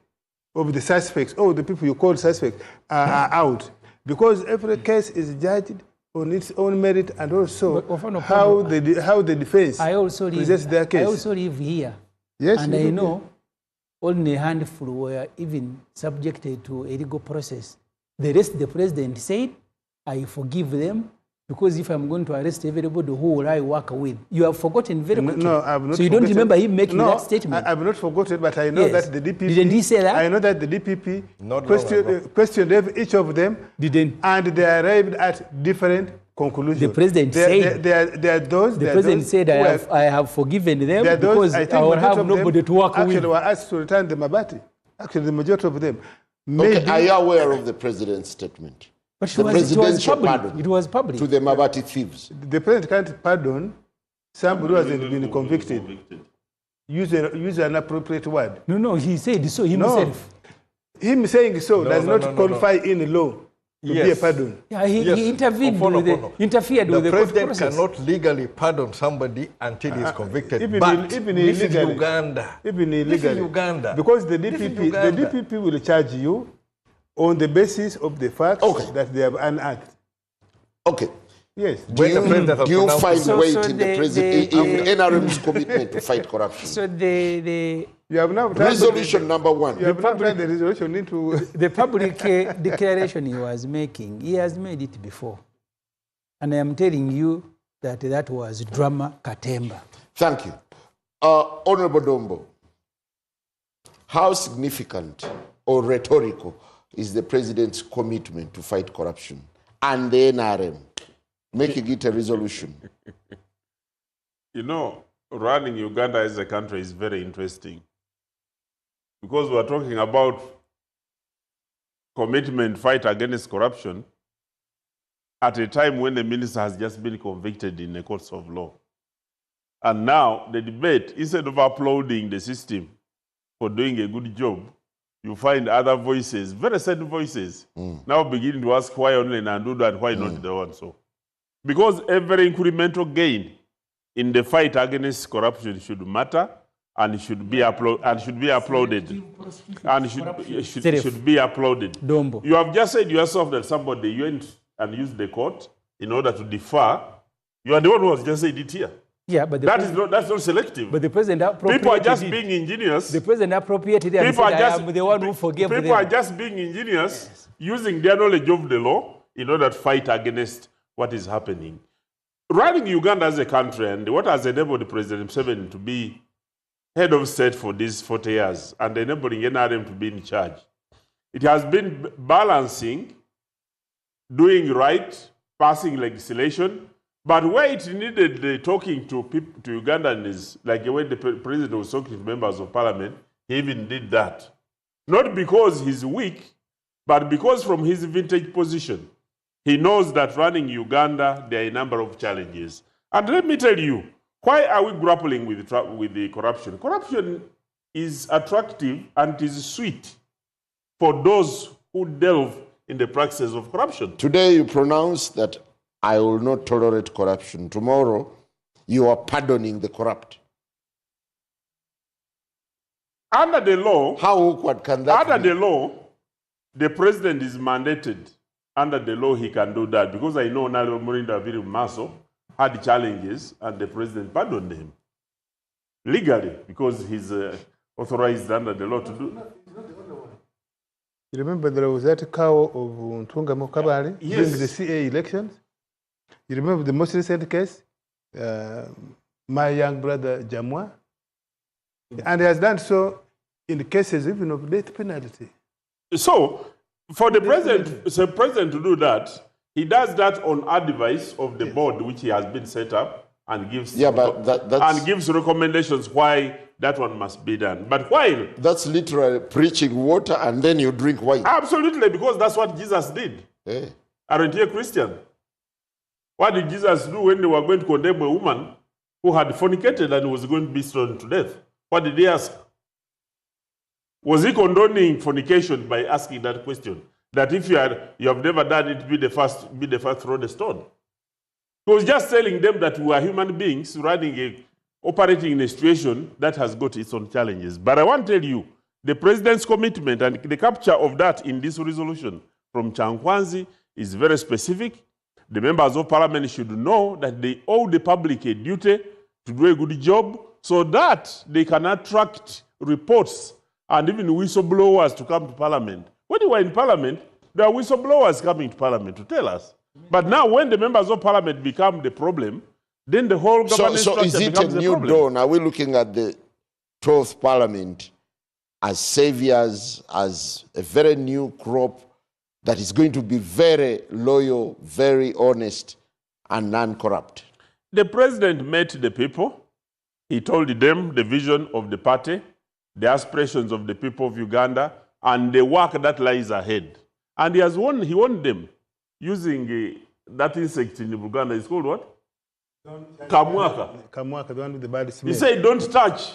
of the suspects, the people you call suspects, are out. Because every case is judged on its own merit and also how the defense presents their case. I also live here. Yes, and I know only a handful were even subjected to a legal process. The rest, the president said, I forgive them. Because if I'm going to arrest everybody, who will I work with? You have forgotten very quickly. No, I've not. So you don't remember him making that statement? I've not forgotten, but I know that the DPP... Didn't he say that? I know that the DPP questioned each of them. Didn't. And they arrived at different conclusions. The president said... The president said, I have forgiven them because I will have nobody to work with. Actually, were asked to return the Mabati. Actually, the majority of them. Okay, are you aware of the president's statement? But it was public. To the Mabati thieves. The president can't pardon somebody who hasn't been convicted. Use an appropriate word. No, he said so himself. No. Him saying so does not qualify in law to be a pardon. Yeah, he interfered with the president cannot legally pardon somebody until he is convicted. Even illegally. Because the DPP will charge you on the basis of the facts that they have unearthed. Okay. Yes. Do you find weight in the president, in NRM's commitment to fight corruption? So you have now resolution number 1. You have now turned the resolution into the public declaration he was making. He has made it before, and I am telling you that was drama katemba. Thank you, Honorable Dombo. How significant or rhetorical is the president's commitment to fight corruption and the NRM, making it a resolution? You know, running Uganda as a country is very interesting because we're talking about commitment fight against corruption at a time when the minister has just been convicted in the courts of law. And now the debate, instead of applauding the system for doing a good job, you find other voices, very certain voices, now beginning to ask why only Nandudu and why not the one. So, because every incremental gain in the fight against corruption should matter and should be applauded. Dombo. You have just said yourself that somebody went and used the court in order to defer. You are the one who has just said it here. Yeah, but that's not selective. But the president appropriated people are just it. being ingenious. The president appropriated it and said, I am the one who forgave them. People are just being ingenious, using their knowledge of the law in order to fight against what is happening. Running Uganda as a country, and what has enabled President Museveni to be head of state for these 40 years, and enabling NRM to be in charge, it has been balancing, doing right, passing legislation, but where it needed talking to people, to Ugandans, like when the president was talking to members of parliament, he even did that. Not because he's weak, but because from his vintage position, he knows that running Uganda, there are a number of challenges. And let me tell you, why are we grappling with the corruption? Corruption is attractive and it is sweet for those who delve in the practices of corruption. Today you pronounce that I will not tolerate corruption. Tomorrow you are pardoning the corrupt. Under the law, how awkward can that be? Under the law, the president is mandated. Under the law, he can do that because I know Nalo Murinda Viri Maso had challenges and the president pardoned him legally because he's authorized under the law to do. You remember there was that cow of Ntunga Mokabari during the CA elections? You remember the most recent case? My young brother Jamwa? And he has done so in the cases even of death penalty. So, for the president to do that, he does that on advice of the board which he has been set up and gives and gives recommendations why that one must be done. But while that's literally preaching water and then you drink wine. Absolutely, because that's what Jesus did. Hey. Aren't you a Christian? What did Jesus do when they were going to condemn a woman who had fornicated and was going to be stoned to death? What did he ask? Was he condoning fornication by asking that question? That if you have never done it, be the first to throw the stone. He was just telling them that we are human beings operating in a situation that has got its own challenges. But I want to tell you, the president's commitment and the capture of that in this resolution from Chankwanzi is very specific. The members of parliament should know that they owe the public a duty to do a good job so that they can attract reports and even whistleblowers to come to parliament. When you were in parliament, there are whistleblowers coming to parliament to tell us. But now when the members of parliament become the problem, then the whole governance structure becomes the problem. So is it a new dawn? Are we looking at the 12th parliament as saviors, as a very new crop that is going to be very loyal, very honest, and non-corrupt? The president met the people. He told them the vision of the party, the aspirations of the people of Uganda, and the work that lies ahead. And he warned them using that insect in Uganda. It's called what? Kamwaka. Kamwaka, the one with the bad smell. He said, don't touch.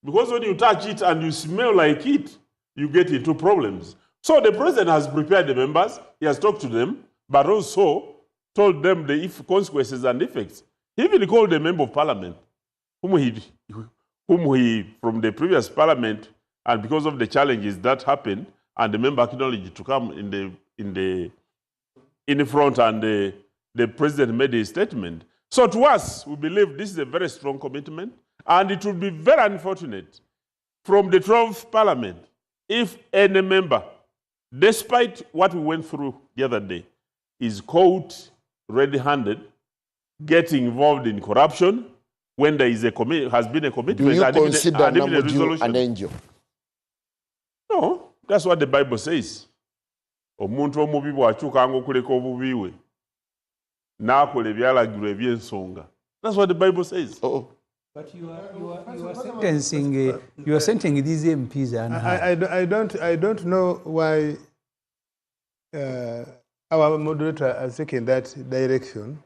Because when you touch it and you smell like it, you get into problems. So the president has prepared the members. He has talked to them, but also told them the consequences and effects. He even called a member of parliament, whom he from the previous parliament, and because of the challenges that happened, and the member acknowledged to come in the front, and the president made a statement. So to us, we believe this is a very strong commitment, and it would be very unfortunate from the 12th parliament if any member, despite what we went through the other day, is caught red-handed, getting involved in corruption when there is has been a commitment. Do you consider Semujju an angel? No, that's what the Bible says. Omuntu omubi bw'akyukanga okuleka obubi we n'akola ebyalagirwa eby'ensonga. That's what the Bible says. But you are sentencing these MPs. I don't know why our moderator has taken that direction.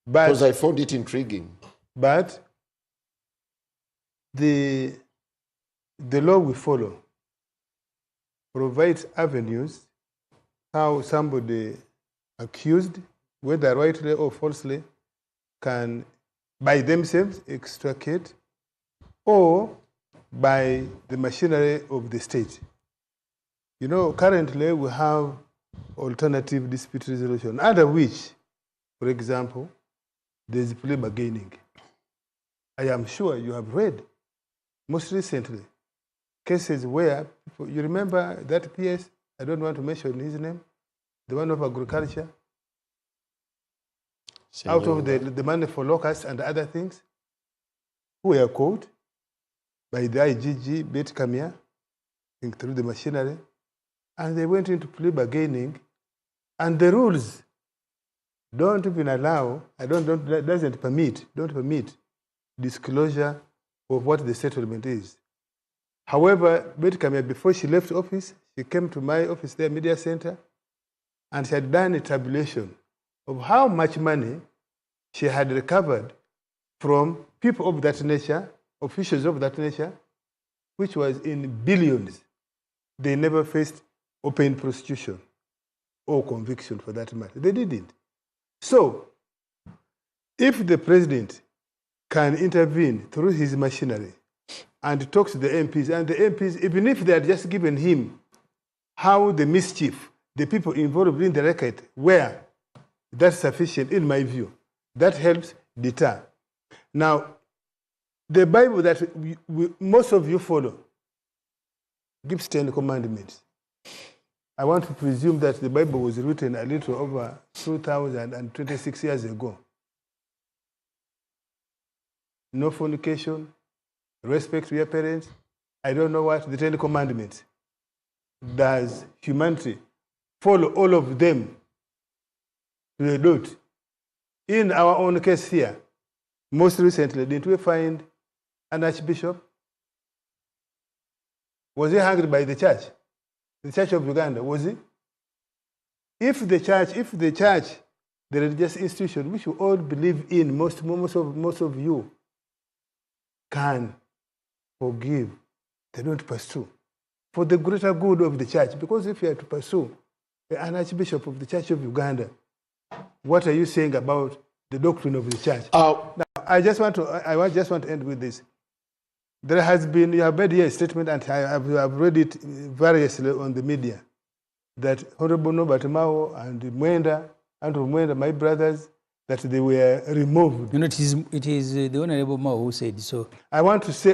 Because I found it intriguing. But the law we follow provides avenues how somebody accused, whether rightly or falsely, can by themselves extricate or by the machinery of the state. You know, currently we have alternative dispute resolution, under which, for example, there's plea bargaining. I am sure you have read, most recently, cases where, people, you remember that PS, I don't want to mention his name, the one of agriculture, out of the money for locusts and other things, who were caught by the IGG, Bet Kamia, through the machinery, and they went into plea bargaining, and the rules don't even allow, don't permit disclosure of what the settlement is. However, Bet Kamia, before she left office, she came to my office there, Media Center, and she had done a tabulation of how much money she had recovered from people of that nature, officials of that nature, which was in billions. They never faced open prosecution or conviction for that matter. They didn't. So, if the president can intervene through his machinery and talk to the MPs, and the MPs, even if they had just given him how the mischief, the people involved in the racket were, that's sufficient in my view. That helps deter. Now, the Bible that most of you follow gives 10 commandments. I want to presume that the Bible was written a little over 2,026 years ago. No fornication, respect to your parents. I don't know what, the 10 commandments. Does humanity follow all of them to the dot? In our own case here, most recently, didn't we find an archbishop? Was he hanged by the church? The Church of Uganda, was he? If the church, the religious institution, which we all believe in, most of you can forgive, they don't pursue. For the greater good of the church, because if you are to pursue an archbishop of the Church of Uganda, what are you saying about the doctrine of the church? Now, I just want to end with this. There has been, you have made here a statement, and I have read it variously on the media, that Honorable Nobert Mao and Andrew Mwenda, my brothers, that they were removed. You know, it is the Honorable Mao who said so. I want to say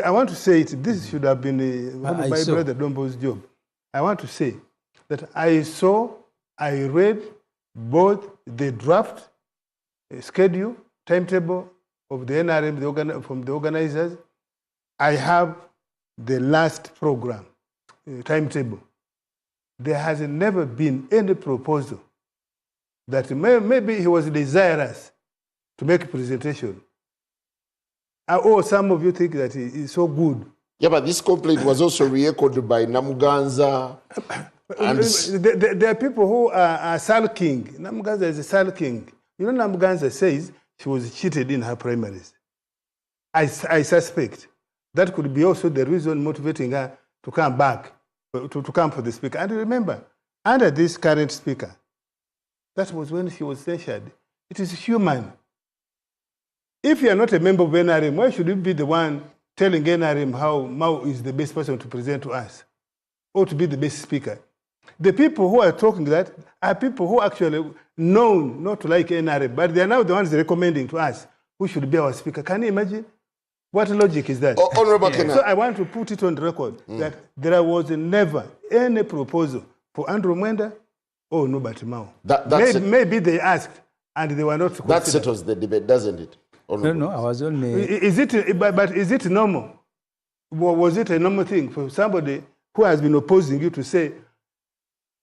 it. This should have been my brother Dombo's job. I want to say that I read both the draft schedule, timetable of the NRM, from the organizers. I have the last program, timetable. There has never been any proposal that maybe he was desirous to make a presentation. Or some of you think that he is so good. Yeah, but this complaint was also re-echoed by Namuganza. There are people who are sulking. Namuganza is sulking. You know, Namuganza says she was cheated in her primaries. I suspect that could be also the reason motivating her to come back, to come for the speaker. And remember, under this current speaker, that was when she was censured. It is human. If you are not a member of NRM, why should you be the one telling NRM how Mao is the best person to present to us, or to be the best speaker? The people who are talking that are people who actually known not to like NRM, but they are now the ones recommending to us who should be our speaker. Can you imagine? What logic is that? Honorable Akena. So I want to put it on record that there was never any proposal for Andrew Mwenda or Nobert Mao. Maybe they asked and they were not considered. That settles the debate, doesn't it? No, I was only... Is it normal? Was it a normal thing for somebody who has been opposing you to say,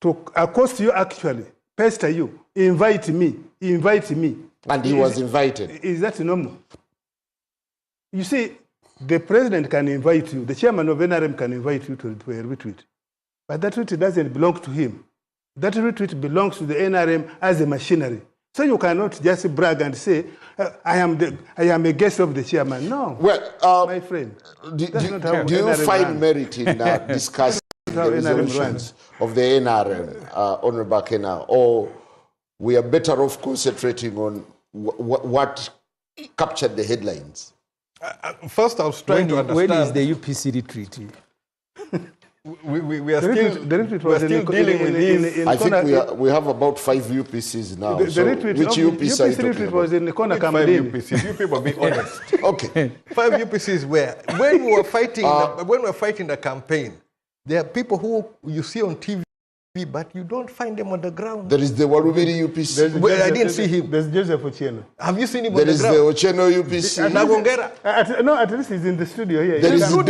to accost you actually, pester you, invite me? And he was invited. Is that normal? You see, the president can invite you, the chairman of NRM can invite you to a retreat, but that retreat doesn't belong to him. That retreat belongs to the NRM as a machinery. So you cannot just brag and say, I am a guest of the chairman. No, my friend. Do you find merit in discussing the resolutions of the NRM, Honorable Akena, or we are better off concentrating on what captured the headlines? First, I was trying to understand. When is the UPC retreat? we are still dealing with this. I think we have about 5 UPCs now. Which UPC are you talking about? Was in the corner 5 UPCs. You people be honest. Okay. 5 UPCs where when we were fighting the campaign, there are people who you see on TV, but you don't find them on the ground. There is the Warubiri UPC. Where I didn't see him. There's Joseph Ochieno. Have you seen him on the ground? There is the Ochieno UPC. Nagongera. No, at least he's in the studio here. There is a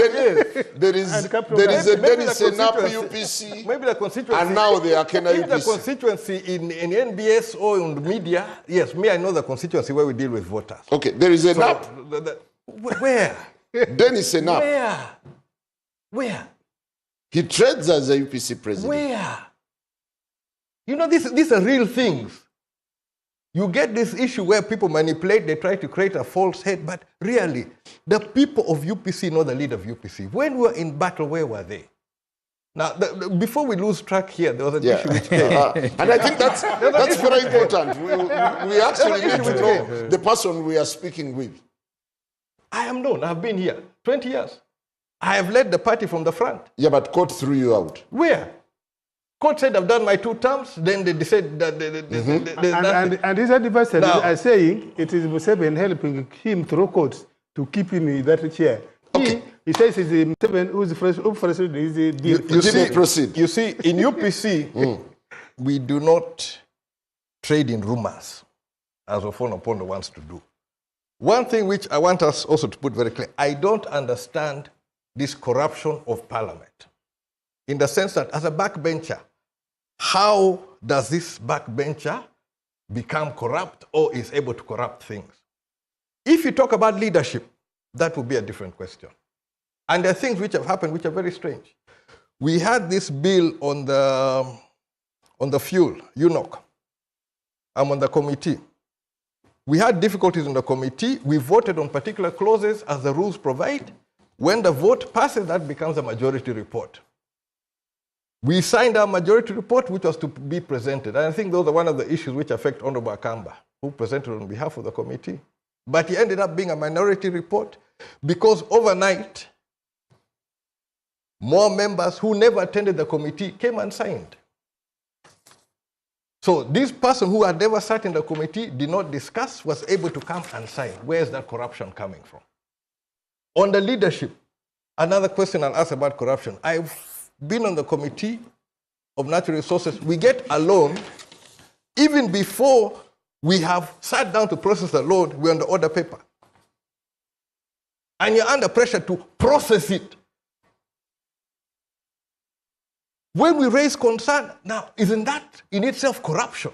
Dennis Enapu UPC. Maybe the constituency. And now the Akena UPC. The constituency in NBS or in the media. Yes, me, I know the constituency where we deal with voters. Okay, there is Enapu. Where? Dennis Enapu. Where? He trades as a UPC president. Where? You know, these are real things. You get this issue where people manipulate, they try to create a false head, but really, the people of UPC know the leader of UPC. When we were in battle, where were they? Now, before we lose track here, there was an issue which came. And I think that's very important. We actually need to know the person we are speaking with. I am known. I've been here 20 years. I have led the party from the front. Yeah, but court threw you out. Where? Court said I've done my 2 terms, then they said that... And his advisors are saying it is Museveni helping him through courts to keep him in that chair. Okay. He says it's Museveni who's proceed. You see, in UPC, we do not trade in rumors, as Ofwono Opondo wants to do. One thing which I want us also to put very clear, I don't understand this corruption of parliament. In the sense that as a backbencher, how does this backbencher become corrupt or is able to corrupt things? If you talk about leadership, that would be a different question. And there are things which have happened which are very strange. We had this bill on the fuel, UNOC. I'm on the committee. We had difficulties in the committee. We voted on particular clauses as the rules provide. When the vote passes, that becomes a majority report. We signed our majority report, which was to be presented. And I think those are one of the issues which affect Honorable Akamba, who presented on behalf of the committee. But it ended up being a minority report because overnight, more members who never attended the committee came and signed. So this person who had never sat in the committee, did not discuss, was able to come and sign. Where is that corruption coming from? On the leadership, another question I'll ask about corruption. I've been on the Committee of Natural Resources. We get a loan. Even before we have sat down to process the loan, we're on the order paper. And you're under pressure to process it. When we raise concern, now, isn't that in itself corruption?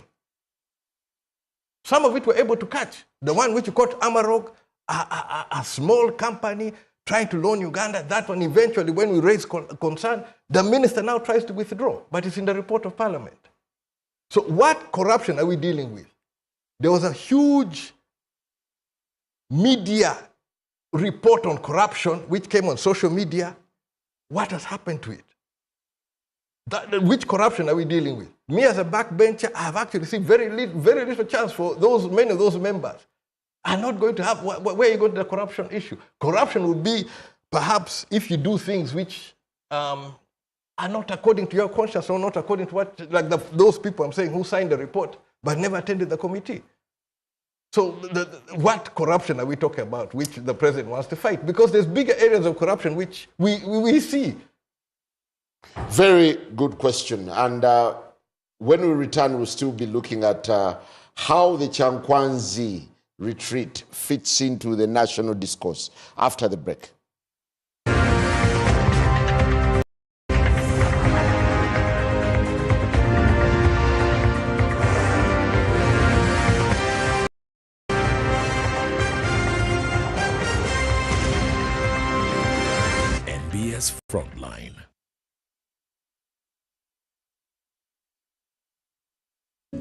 Some of it we're able to catch. The one which you caught Amarok, a small company trying to loan Uganda, that one eventually, when we raise concern, the minister now tries to withdraw, but it's in the report of parliament. So what corruption are we dealing with? There was a huge media report on corruption, which came on social media. What has happened to it? Which corruption are we dealing with? Me as a backbencher, I have actually seen very little chance for many of those members are not going to have, where are you going to the corruption issue? Corruption would be perhaps if you do things which are not according to your conscience or not according to what, like those people I'm saying who signed the report but never attended the committee. So what corruption are we talking about which the president wants to fight? Because there's bigger areas of corruption which we see. Very good question. And when we return, we'll still be looking at how the Chankwanzi retreat fits into the national discourse after the break. NBS Frontline.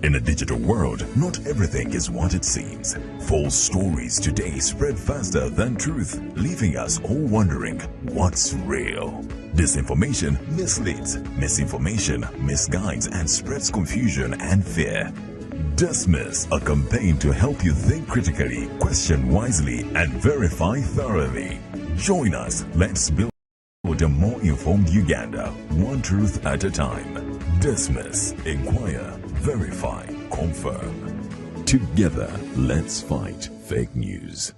In a digital world, not everything is what it seems. False stories today spread faster than truth, leaving us all wondering what's real. Disinformation misleads, misinformation misguides and spreads confusion and fear. Dismiss, a campaign to help you think critically, question wisely, and verify thoroughly. Join us. Let's build a more informed Uganda, one truth at a time. Dismiss, inquire, verify, confirm. Together, let's fight fake news.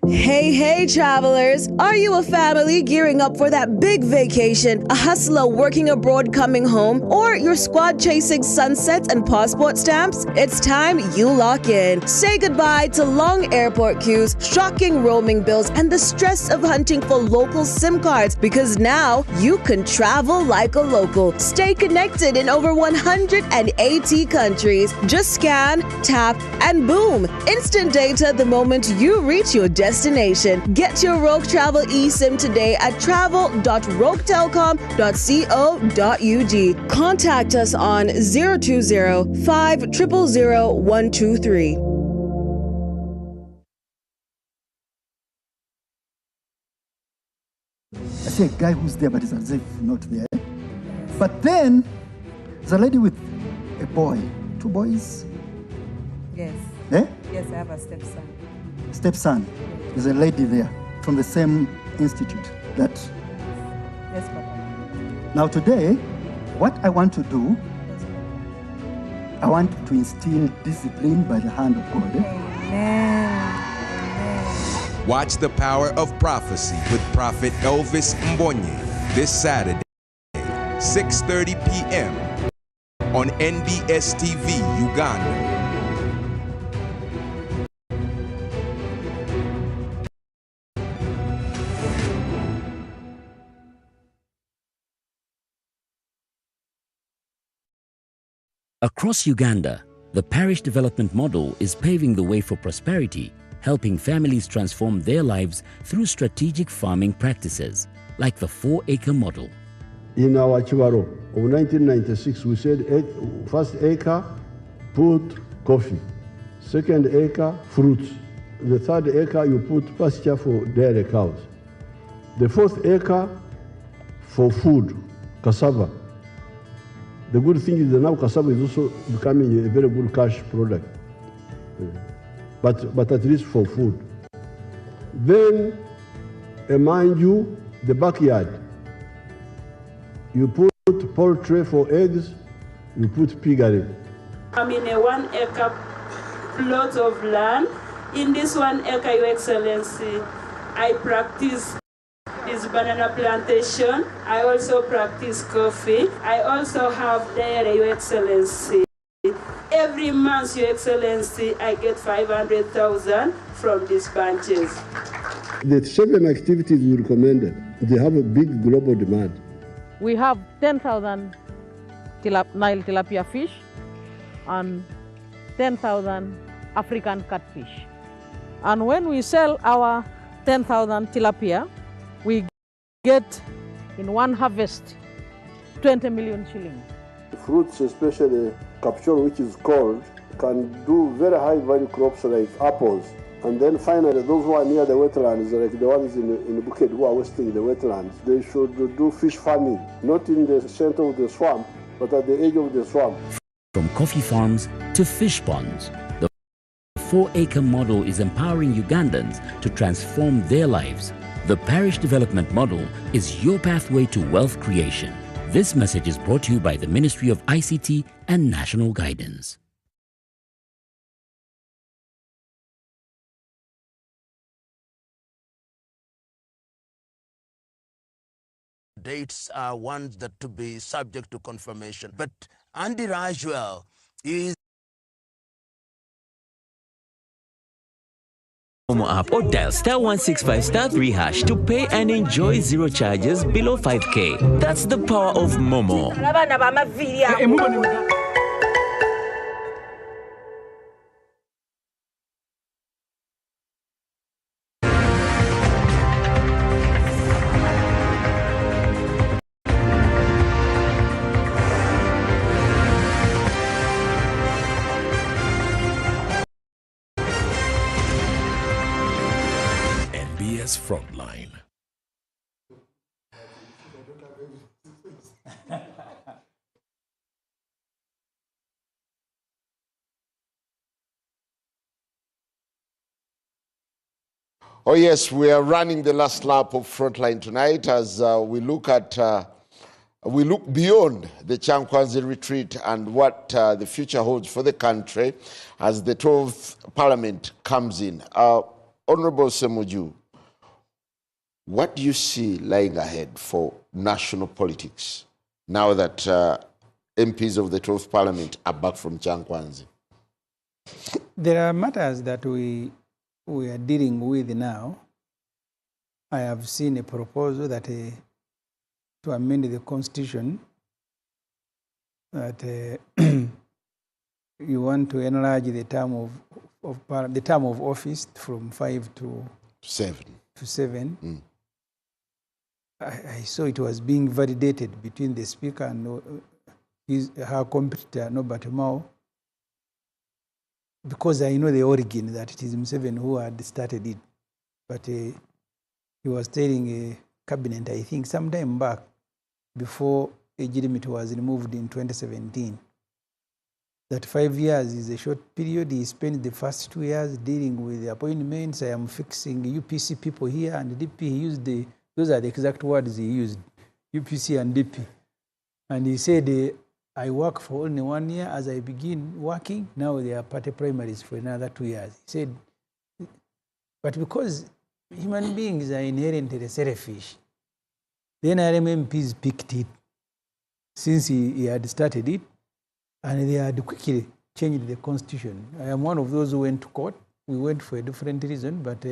Hey, hey, travelers! Are you a family gearing up for that big vacation, a hustler working abroad coming home, or your squad chasing sunsets and passport stamps? It's time you lock in. Say goodbye to long airport queues, shocking roaming bills, and the stress of hunting for local SIM cards, because now you can travel like a local. Stay connected in over 180 countries. Just scan, tap, and boom! Instant data the moment you reach your destination. Get your Rogue Travel eSIM today at travel.roguetelecom.co.ug. Contact us on 020-5000123. I see a guy who's there, but it's as if not there. But then, there's a lady with a boy. 2 boys? Yes. Eh? Yes, I have a stepson. Stepson. There's a lady there from the same institute that... Yes, Papa. Now today, what I want to do, I want to instill discipline by the hand of God. Amen. Watch the power of prophecy with Prophet Elvis Mbonye this Saturday, 6:30 p.m. on NBS TV, Uganda. Across Uganda, the parish development model is paving the way for prosperity, helping families transform their lives through strategic farming practices, like the 4-acre model. In our Chibaro of 1996, we said first acre, put coffee. Second acre, fruits. The third acre, you put pasture for dairy cows. The fourth acre, for food, cassava. The good thing is that now cassava is also becoming a very good cash product, but at least for food. Then, mind you, the backyard. You put poultry for eggs, you put piggery. I'm in a 1-acre plot of land. In this 1 acre, Your Excellency, I practice this banana plantation. I also practice coffee. I also have dairy, Your Excellency. Every month, Your Excellency, I get 500,000 from these bunches. The 7 activities we recommended, they have a big global demand. We have 10,000 Nile tilapia fish and 10,000 African catfish. And when we sell our 10,000 tilapia, we get in one harvest 20 million shillings. Fruits, especially capuchon, which is cold, can do very high value crops like apples. And then finally, those who are near the wetlands, like the ones in Bukit who are wasting the wetlands, they should do fish farming, not in the center of the swamp, but at the edge of the swamp. From coffee farms to fish ponds, the 4-acre model is empowering Ugandans to transform their lives. The parish development model is your pathway to wealth creation. This message is brought to you by the Ministry of ICT and National Guidance. Dates are ones that to be subject to confirmation. But Andy Rajwell is Momo app or dial *165*3# to pay and enjoy 0 charges below 5K. That's the power of Momo. Frontline. Oh yes, we are running the last lap of Frontline tonight as we look beyond the Chankwanzi retreat and what the future holds for the country as the 12th Parliament comes in. Honorable Semujju, what do you see lying ahead for national politics now that MPs of the 12th Parliament are back from Chankwanzi? There are matters that we are dealing with now. I have seen a proposal that to amend the constitution that you want to enlarge the term of office from 5 to 7. I saw it was being validated between the speaker and her competitor, Nobert Mao, because I know the origin that it is Museveni who had started it. But he was telling a cabinet, I think, sometime back, before age limit was removed in 2017, that 5 years is a short period. He spent the first 2 years dealing with the appointments. I am fixing UPC people here and DP. He used those are the exact words he used, UPC and DP. And he said, I work for only 1 year. As I begin working, now they are party primaries for another 2 years. He said, but because human beings are inherently selfish, the NRM MPs picked it since he had started it, and they had quickly changed the constitution. I am one of those who went to court. We went for a different reason, but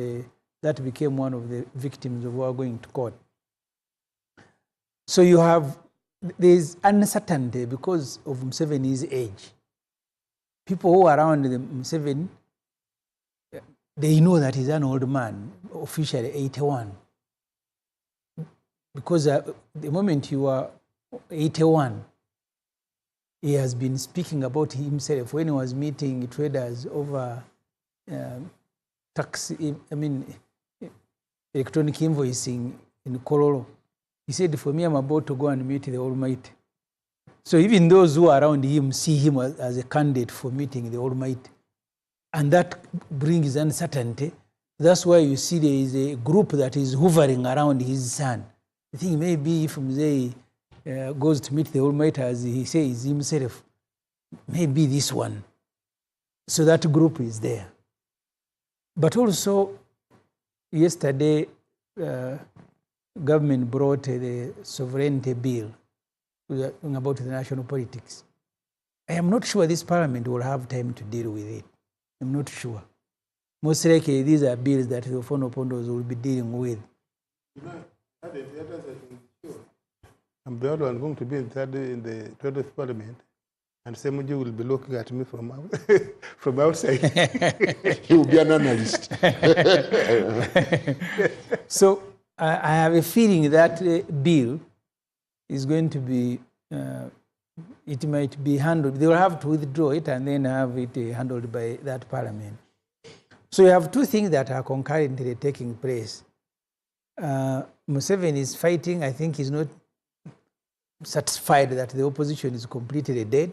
that became one of the victims of our going to court. So there's uncertainty because of Museveni's age. People who are around Museveni, they know that he's an old man, officially 81. Because the moment you are 81, he has been speaking about himself when he was meeting traders over electronic invoicing in Kololo. He said, for me, I'm about to go and meet the Almighty. So even those who are around him see him as a candidate for meeting the Almighty. And that brings uncertainty. That's why you see there is a group that is hovering around his son. I think maybe if Mzee goes to meet the Almighty, as he says himself, maybe this one. So that group is there. But also, yesterday, government brought the sovereignty bill about the national politics. I am not sure this parliament will have time to deal with it. I'm not sure. Most likely, these are bills that the Ofwono Opondos will be dealing with. I'm the only one going to be in the 20th Parliament, and Semujju will be looking at me from outside. He will be an analyst. So I have a feeling that bill is going to be, it might be handled. They will have to withdraw it and then have it handled by that parliament. So you have two things that are concurrently taking place. Museveni is fighting. I think he's not satisfied that the opposition is completely dead.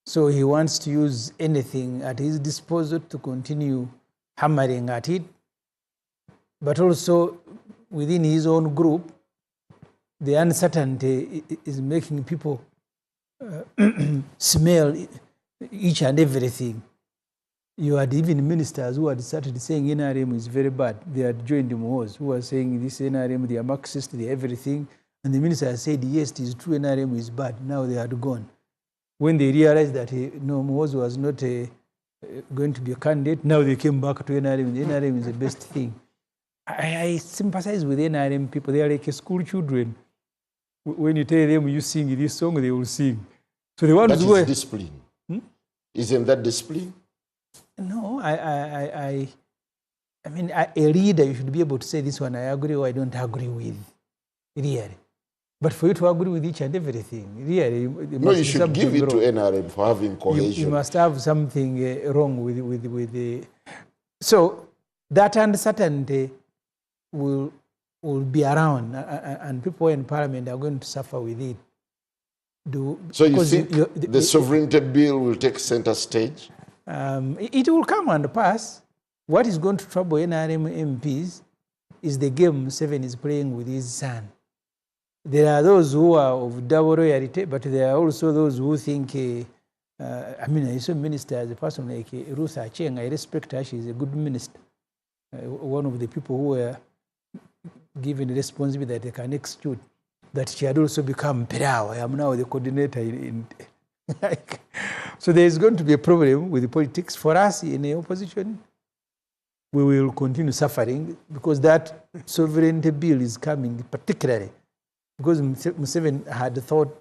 So he wants to use anything at his disposal to continue hammering at it. But also within his own group, the uncertainty is making people smell each and everything. You had even ministers who had started saying NRM is very bad. They had joined the Mohos who were saying this NRM, they are Marxist, they are everything. And the minister said, yes, it is true, NRM is bad. Now they had gone. When they realized that no, Mohos was not going to be a candidate, now they came back to NRM. The NRM is the best thing. I sympathize with NRM people. They are like school children. When you tell them you sing this song, they will sing. So the ones who are discipline. Isn't that discipline? No, I mean, a leader, you should be able to say this one I agree or I don't agree with, really. But for you to agree with each and everything, really, no, you should give it to NRM for having cohesion. You must have something wrong with the. So that uncertainty will be around, and people in Parliament are going to suffer with it. So you think the sovereignty bill will take center stage? It will come and pass. What is going to trouble NRM MPs is the game Museveni is playing with his son. There are those who are of double loyalty, but there are also those who think, I mean, I saw minister as a person like Ruth Acheng. I respect her. She's a good minister. One of the people who were given the responsibility that they can execute, that she had also become Perao. I am now the coordinator in so there is going to be a problem with the politics. For us in the opposition, we will continue suffering because that sovereignty bill is coming, particularly because Museveni had thought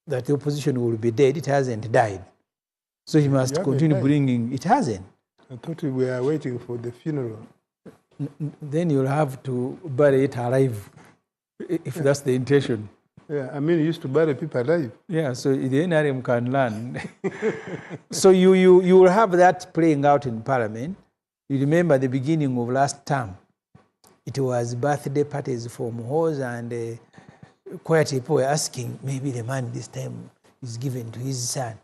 that the opposition will be dead. It hasn't died. So he must continue bringing, it hasn't. I thought we were waiting for the funeral. Then you'll have to bury it alive, if that's the intention. Yeah, I mean, you used to bury people alive. Yeah, so the NRM can learn. So you will have that playing out in Parliament. You remember the beginning of last term, it was birthday parties for Muhoz, and quite people were asking, maybe the man this time is given to his son,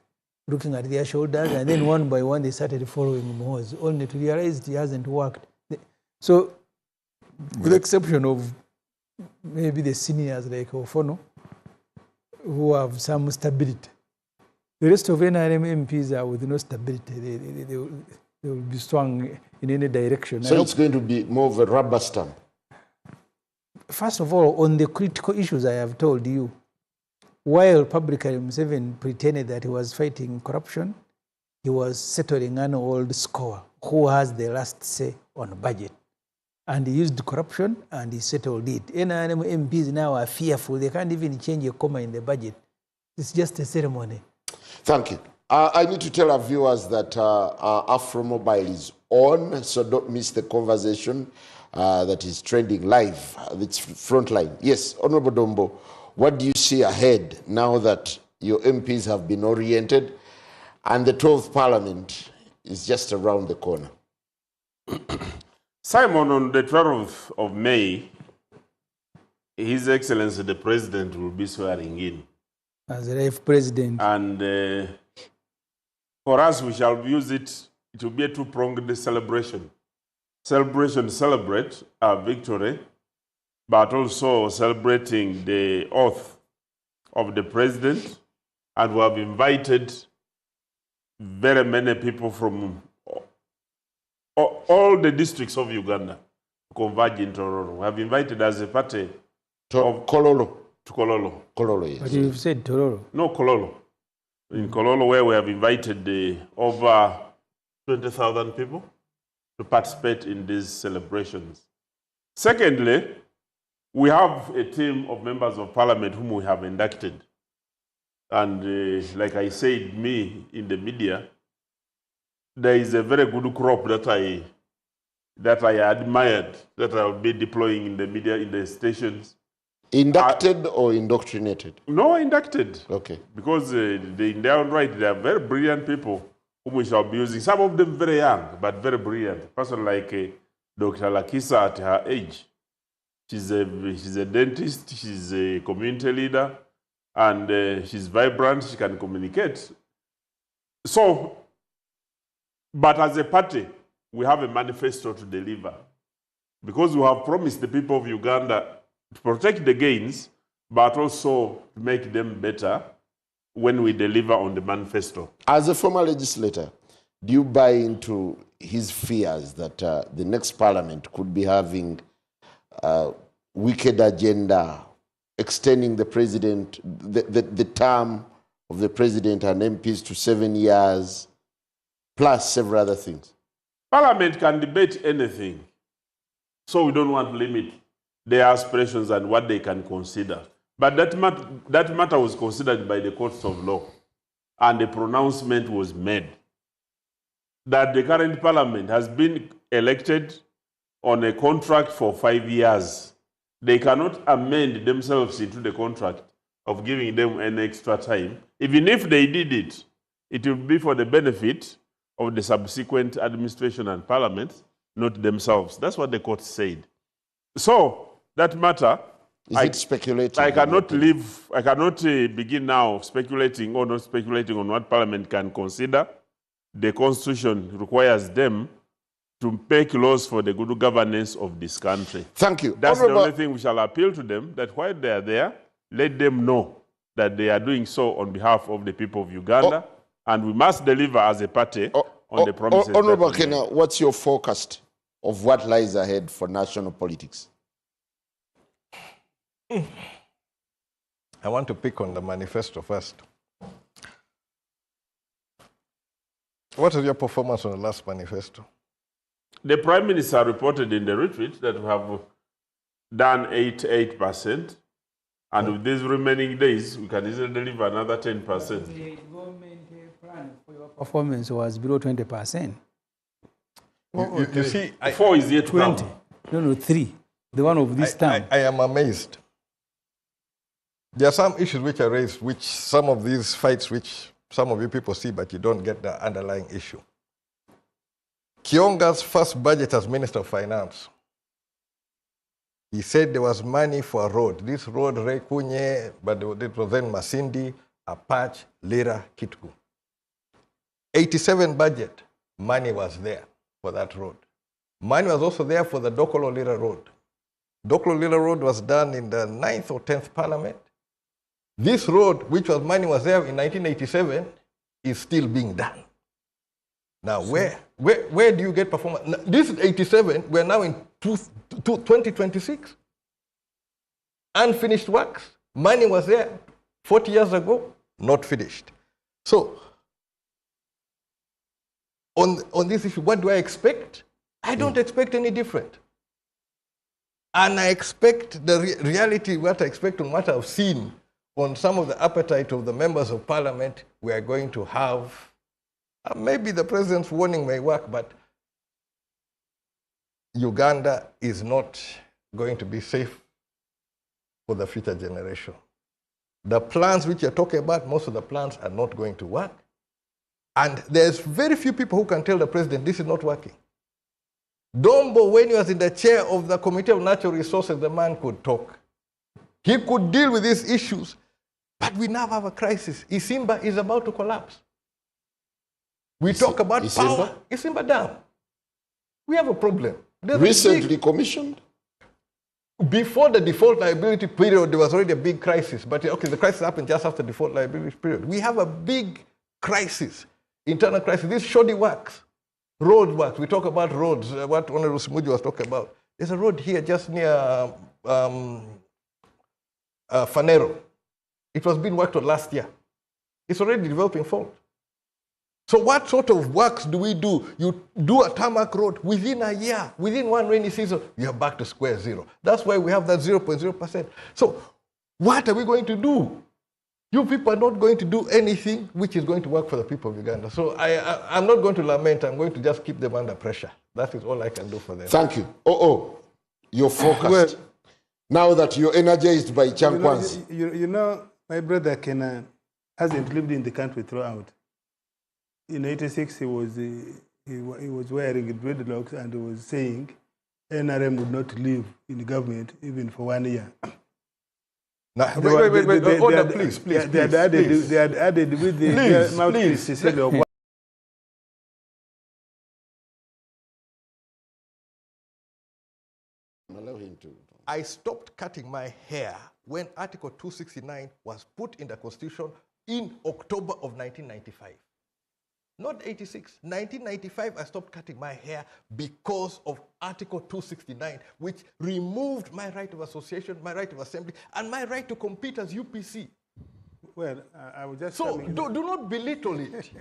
looking at their shoulders, and then one by one they started following Muhoz, only to realize it hasn't worked. So, with the exception of maybe the seniors like Ofwono, who have some stability, the rest of NRM MPs are with no stability. They will be strong in any direction. So it's going to be more of a rubber stamp. First of all, on the critical issues I have told you, while publicly Museveni pretended that he was fighting corruption, he was settling an old score. Who has the last say on budget? And he used corruption and he settled it. NRM MPs now are fearful. They can't even change a comma in the budget. It's just a ceremony. Thank you. I need to tell our viewers that Afro Mobile is on, so don't miss the conversation that is trending live. It's Frontline. Yes, Honorable Dombo, what do you see ahead now that your MPs have been oriented and the 12th Parliament is just around the corner? Simon, on the 12th of May, His Excellency the President will be swearing in. As a president. And for us, we shall use it to be a two-pronged celebration. Celebrate our victory, but also celebrating the oath of the President. And we have invited very many people from all the districts of Uganda to converge in Tororo. We have invited as a party of Kololo. To Kololo. Kololo, yes. But you've said Tororo. No, Kololo. In Kololo, where we have invited over 20,000 people to participate in these celebrations. Secondly, we have a team of members of parliament whom we have inducted. And like I said, me in the media, there is a very good crop that I admired, that I will be deploying in the media, in the stations. Inducted or indoctrinated? No, inducted. Okay. Because in their own right, they are very brilliant people whom we shall be using. Some of them very young, but very brilliant. A person like Dr. Lakisa at her age. She's a dentist, she's a community leader, and she's vibrant, she can communicate. So, but as a party, we have a manifesto to deliver. Because we have promised the people of Uganda to protect the gains, but also to make them better when we deliver on the manifesto. As a former legislator, do you buy into his fears that the next parliament could be having a wicked agenda, extending the president, the term of the president and MPs to 7 years, plus several other things? Parliament can debate anything, so we don't want to limit their aspirations and what they can consider. But that matter was considered by the courts of law, and a pronouncement was made that the current parliament has been elected on a contract for 5 years. They cannot amend themselves into the contract of giving them an extra time. Even if they did it, it will be for the benefit of the subsequent administration and parliament, not themselves. That's what the court said. So, that matter, it speculating? I cannot begin now speculating or not speculating on what Parliament can consider. The Constitution requires them to make laws for the good governance of this country. Thank you. That's the only thing we shall appeal to them, that while they are there, let them know that they are doing so on behalf of the people of Uganda, and we must deliver as a party on the promises. Honorable Akena, what's your forecast of what lies ahead for national politics? I want to pick on the manifesto first. What is your performance on the last manifesto? The Prime Minister reported in the retreat that we have done 88%, and with these remaining days, we can easily deliver another 10%. The government plan for your performance was below 20%. You see, 4 is yet 20. No, 3. The one of this time. I am amazed. There are some issues which are raised, which some of these fights, which some of you people see, but you don't get the underlying issue. Kionga's first budget as Minister of Finance, he said there was money for a road. This road, Rekunye, but it was then Masindi, Apach, Lira, Kitku. 87 budget, money was there for that road. Money was also there for the Dokolo Lira Road. Dokolo Lira Road was done in the 9th or 10th Parliament. This road, which was money was there in 1987, is still being done. Now, where do you get performance? Now, this is 87. We're now in 2026. Unfinished works. Money was there 40 years ago, not finished. So, on this issue, what do I expect? I don't expect any different. And I expect the reality, what I expect on what I've seen on some of the appetite of the members of parliament, we are going to have, maybe the president's warning may work, but Uganda is not going to be safe for the future generation. The plans which you're talking about, most of the plans are not going to work. And there's very few people who can tell the president this is not working. Dombo, when he was in the chair of the Committee of Natural Resources, the man could talk. He could deal with these issues. But we now have a crisis. Isimba is about to collapse. We talk about power. Isimba Dam. We have a problem. Recently commissioned? Before the default liability period, there was already a big crisis. But okay, the crisis happened just after the default liability period. We have a big crisis, internal crisis. This shoddy works, road works. We talk about roads, what Honorable Semujju was talking about. There's a road here just near Fanero. It was being worked on last year. It's already developing fault. So what sort of works do we do? You do a tarmac road within a year, within one rainy season, you're back to square zero. That's why we have that 0.0%. So what are we going to do? You people are not going to do anything which is going to work for the people of Uganda. So I'm not going to lament. I'm going to just keep them under pressure. That is all I can do for them. Thank you. You're focused. Well, now that you're energized by Chankwanzi. You know, my brother Akena hasn't lived in the country throughout. In '86, he was wearing dreadlocks and was saying NRM would not live in government even for 1 year. Now, wait, order, please. They had added with the mouthpiece. He said, I stopped cutting my hair when Article 269 was put in the Constitution in October of 1995. Not 86. 1995, I stopped cutting my hair because of Article 269, which removed my right of association, my right of assembly, and my right to compete as UPC. Well, I was just... So do not belittle it.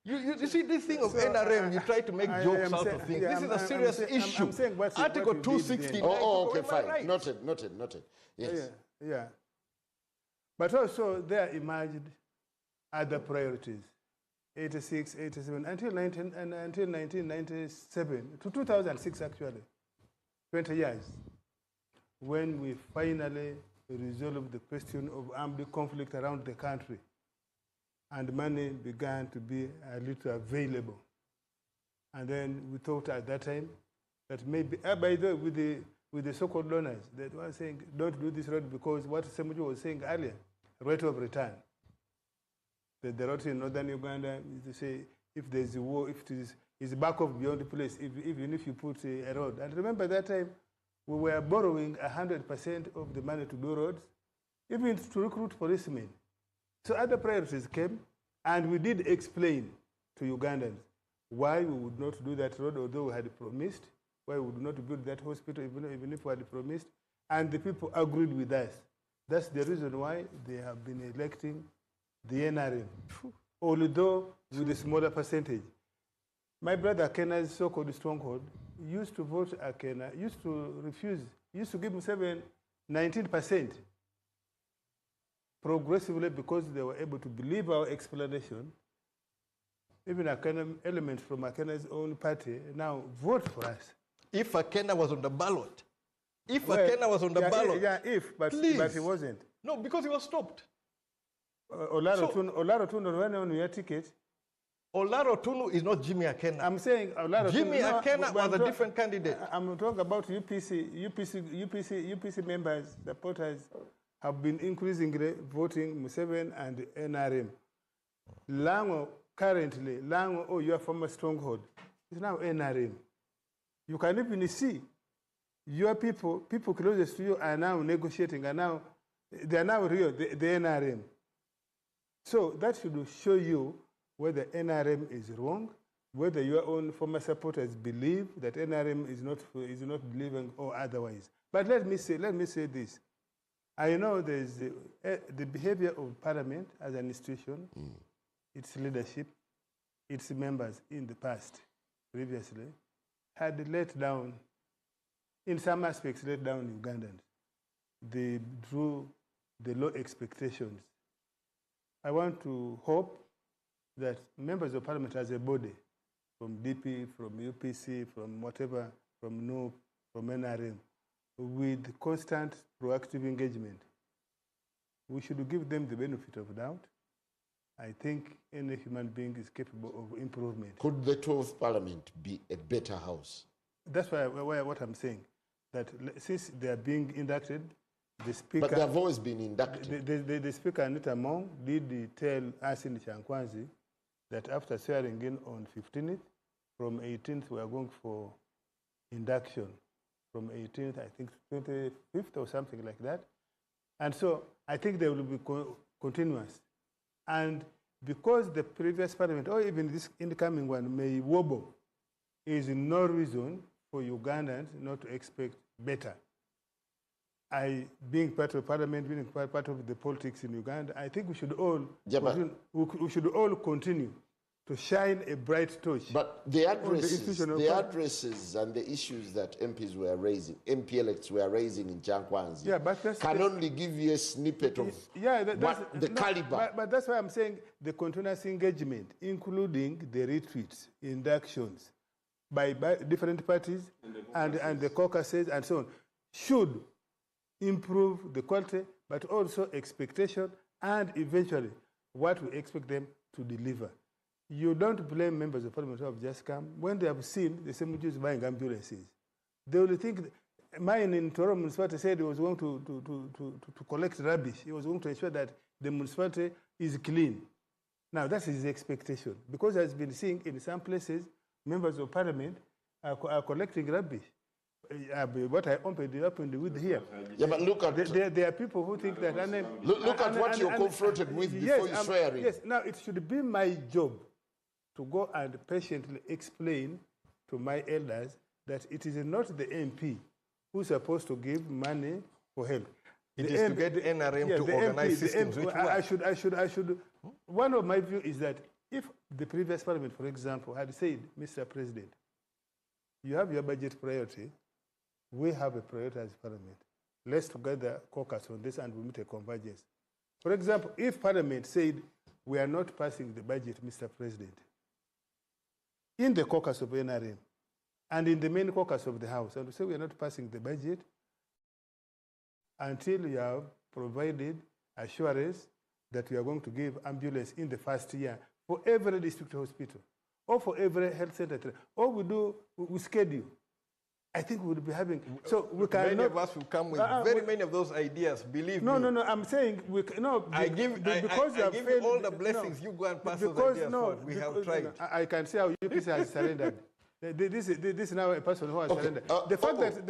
You see, this thing of NRM, you try to make jokes out of things. This is a serious issue. Article 269. Okay, fine. Right. Noted. Yes. Yeah. But also there emerged other priorities. 86, 87, until 1997, to 2006 actually, 20 years, when we finally resolved the question of armed conflict around the country, and money began to be a little available. And then we thought at that time that maybe, by the way, with the so-called donors, that were saying, don't do this road because what Semujju was saying earlier, rate of return. The road in northern Uganda is to say, if there's a war, if it is is back of beyond the place, even if you put a road. And remember that time, we were borrowing 100% of the money to do roads, even to recruit policemen. So other priorities came, and we did explain to Ugandans why we would not do that road, although we had promised, why we would not build that hospital, even if we had promised, and the people agreed with us. That's the reason why they have been electing the NRM, although with a smaller percentage. My brother Akena's so-called stronghold used to vote Akena, used to refuse, used to give him 19%. Progressively, because they were able to believe our explanation, even Akena, elements from Akena's own party now vote for us. If Akena was on the ballot, Akena was on the ballot. But he wasn't. No, because he was stopped. Olaro Tunu ran on your ticket. Olaro Tunu is not Jimmy Akena. I'm saying Olaro Jimmy Akena was a different candidate. I'm talking about UPC members, the supporters have been increasingly voting Museveni and NRM. Lango, currently, your former stronghold, is now NRM. You can even see your people closest to you are now negotiating, they are now real, the NRM. So that should show you whether NRM is wrong, whether your own former supporters believe that NRM is not believing or otherwise. But let me say this. I know there's the behavior of Parliament as an institution, its leadership, its members in the past, previously, had let down, in some aspects, let down Ugandans. They drew the low expectations. I want to hope that members of Parliament as a body, from DP, from UPC, from whatever, from NOP, from NRM, with constant proactive engagement, we should give them the benefit of doubt. I think any human being is capable of improvement. Could the 12th Parliament be a better house? That's what I'm saying. That since they are being inducted, the Speaker... But they have always been inducted. The Speaker, Anita Mong, did tell us in Chankwanzi that after swearing in on 15th, from 18th we are going for induction. From 18th, I think 25th or something like that. And so I think they will be continuous. And because the previous Parliament, or even this incoming one, may wobble, is no reason for Ugandans not to expect better. Being part of Parliament, being part of the politics in Uganda, I think we should all continue to shine a bright torch. But the addresses and the issues that MPs were raising, MP elects were raising in Chankwanzi, can only give you a snippet of the caliber. But that's why I'm saying the continuous engagement, including the retweets, inductions by different parties and the caucuses and so on, should improve the quality, but also expectation and eventually what we expect them to deliver. You don't blame members of Parliament who have just come when they have seen the Semujju buying ambulances. They will think, mine in Toro municipality said he was going to collect rubbish. He was going to ensure that the municipality is clean. Now, that's his expectation. Because as been seeing in some places, members of Parliament are collecting rubbish. What I opened with here. Yeah, but look at... There are people who think that... Look at what you're confronted with before you swear in. Yes, now it should be my job to go and patiently explain to my elders that it is not the MP who's supposed to give money for help. It is to get the NRM to organize systems. I should. One of my view is that if the previous Parliament, for example, had said, Mr. President, you have your budget priority, we have a priority as Parliament. Let's together caucus on this and we meet a convergence. For example, if Parliament said, we are not passing the budget, Mr. President, in the caucus of NRM and in the main caucus of the House, and we say we are not passing the budget until you have provided assurance that we are going to give ambulance in the first year for every district hospital or for every health center, or we schedule. I think we will be having. So we can. Many of us will come with very many of those ideas. Believe me. No. I'm saying I give you all the blessings. You go and pass those ideas forward. We have tried. I can see how you MPs has surrendered. This is now a person who has surrendered. The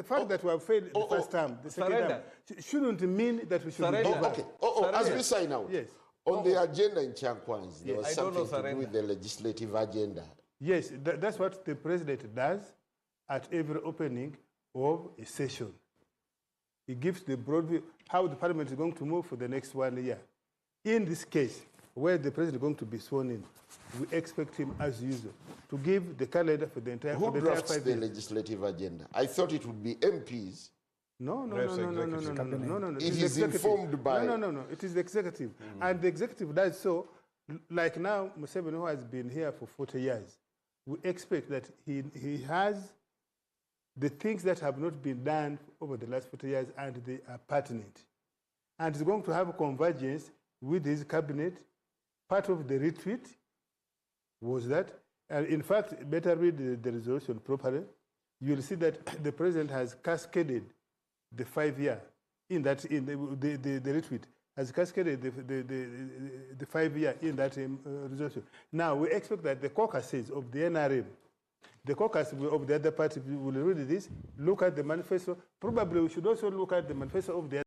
fact that we have failed the first time, the second time, shouldn't mean that we should be over. As we sign out, on the agenda in Chankwan's, there was I don't something know to do with the legislative agenda. Yes, that's what the president does at every opening of a session. He gives the broad view how the parliament is going to move for the next 1 year. In this case, where the president is going to be sworn in, we expect him, as usual, to give the calendar for the entire 5 years. Who drafts the legislative agenda? I thought it would be MPs. No. It is informed by... No. It is the executive. And the executive does so, like now, Museveni, who has been here for 40 years, we expect that he has the things that have not been done over the last 40 years, and they are pertinent. And he's going to have a convergence with his cabinet. Part of the retreat was that, and in fact, better read the resolution properly, you'll see that the president has cascaded the 5 year in the retreat, has cascaded the 5 year in that resolution. Now, we expect that the caucuses of the NRM, the caucus of the other party will read this, look at the manifesto. Probably we should also look at the manifesto of the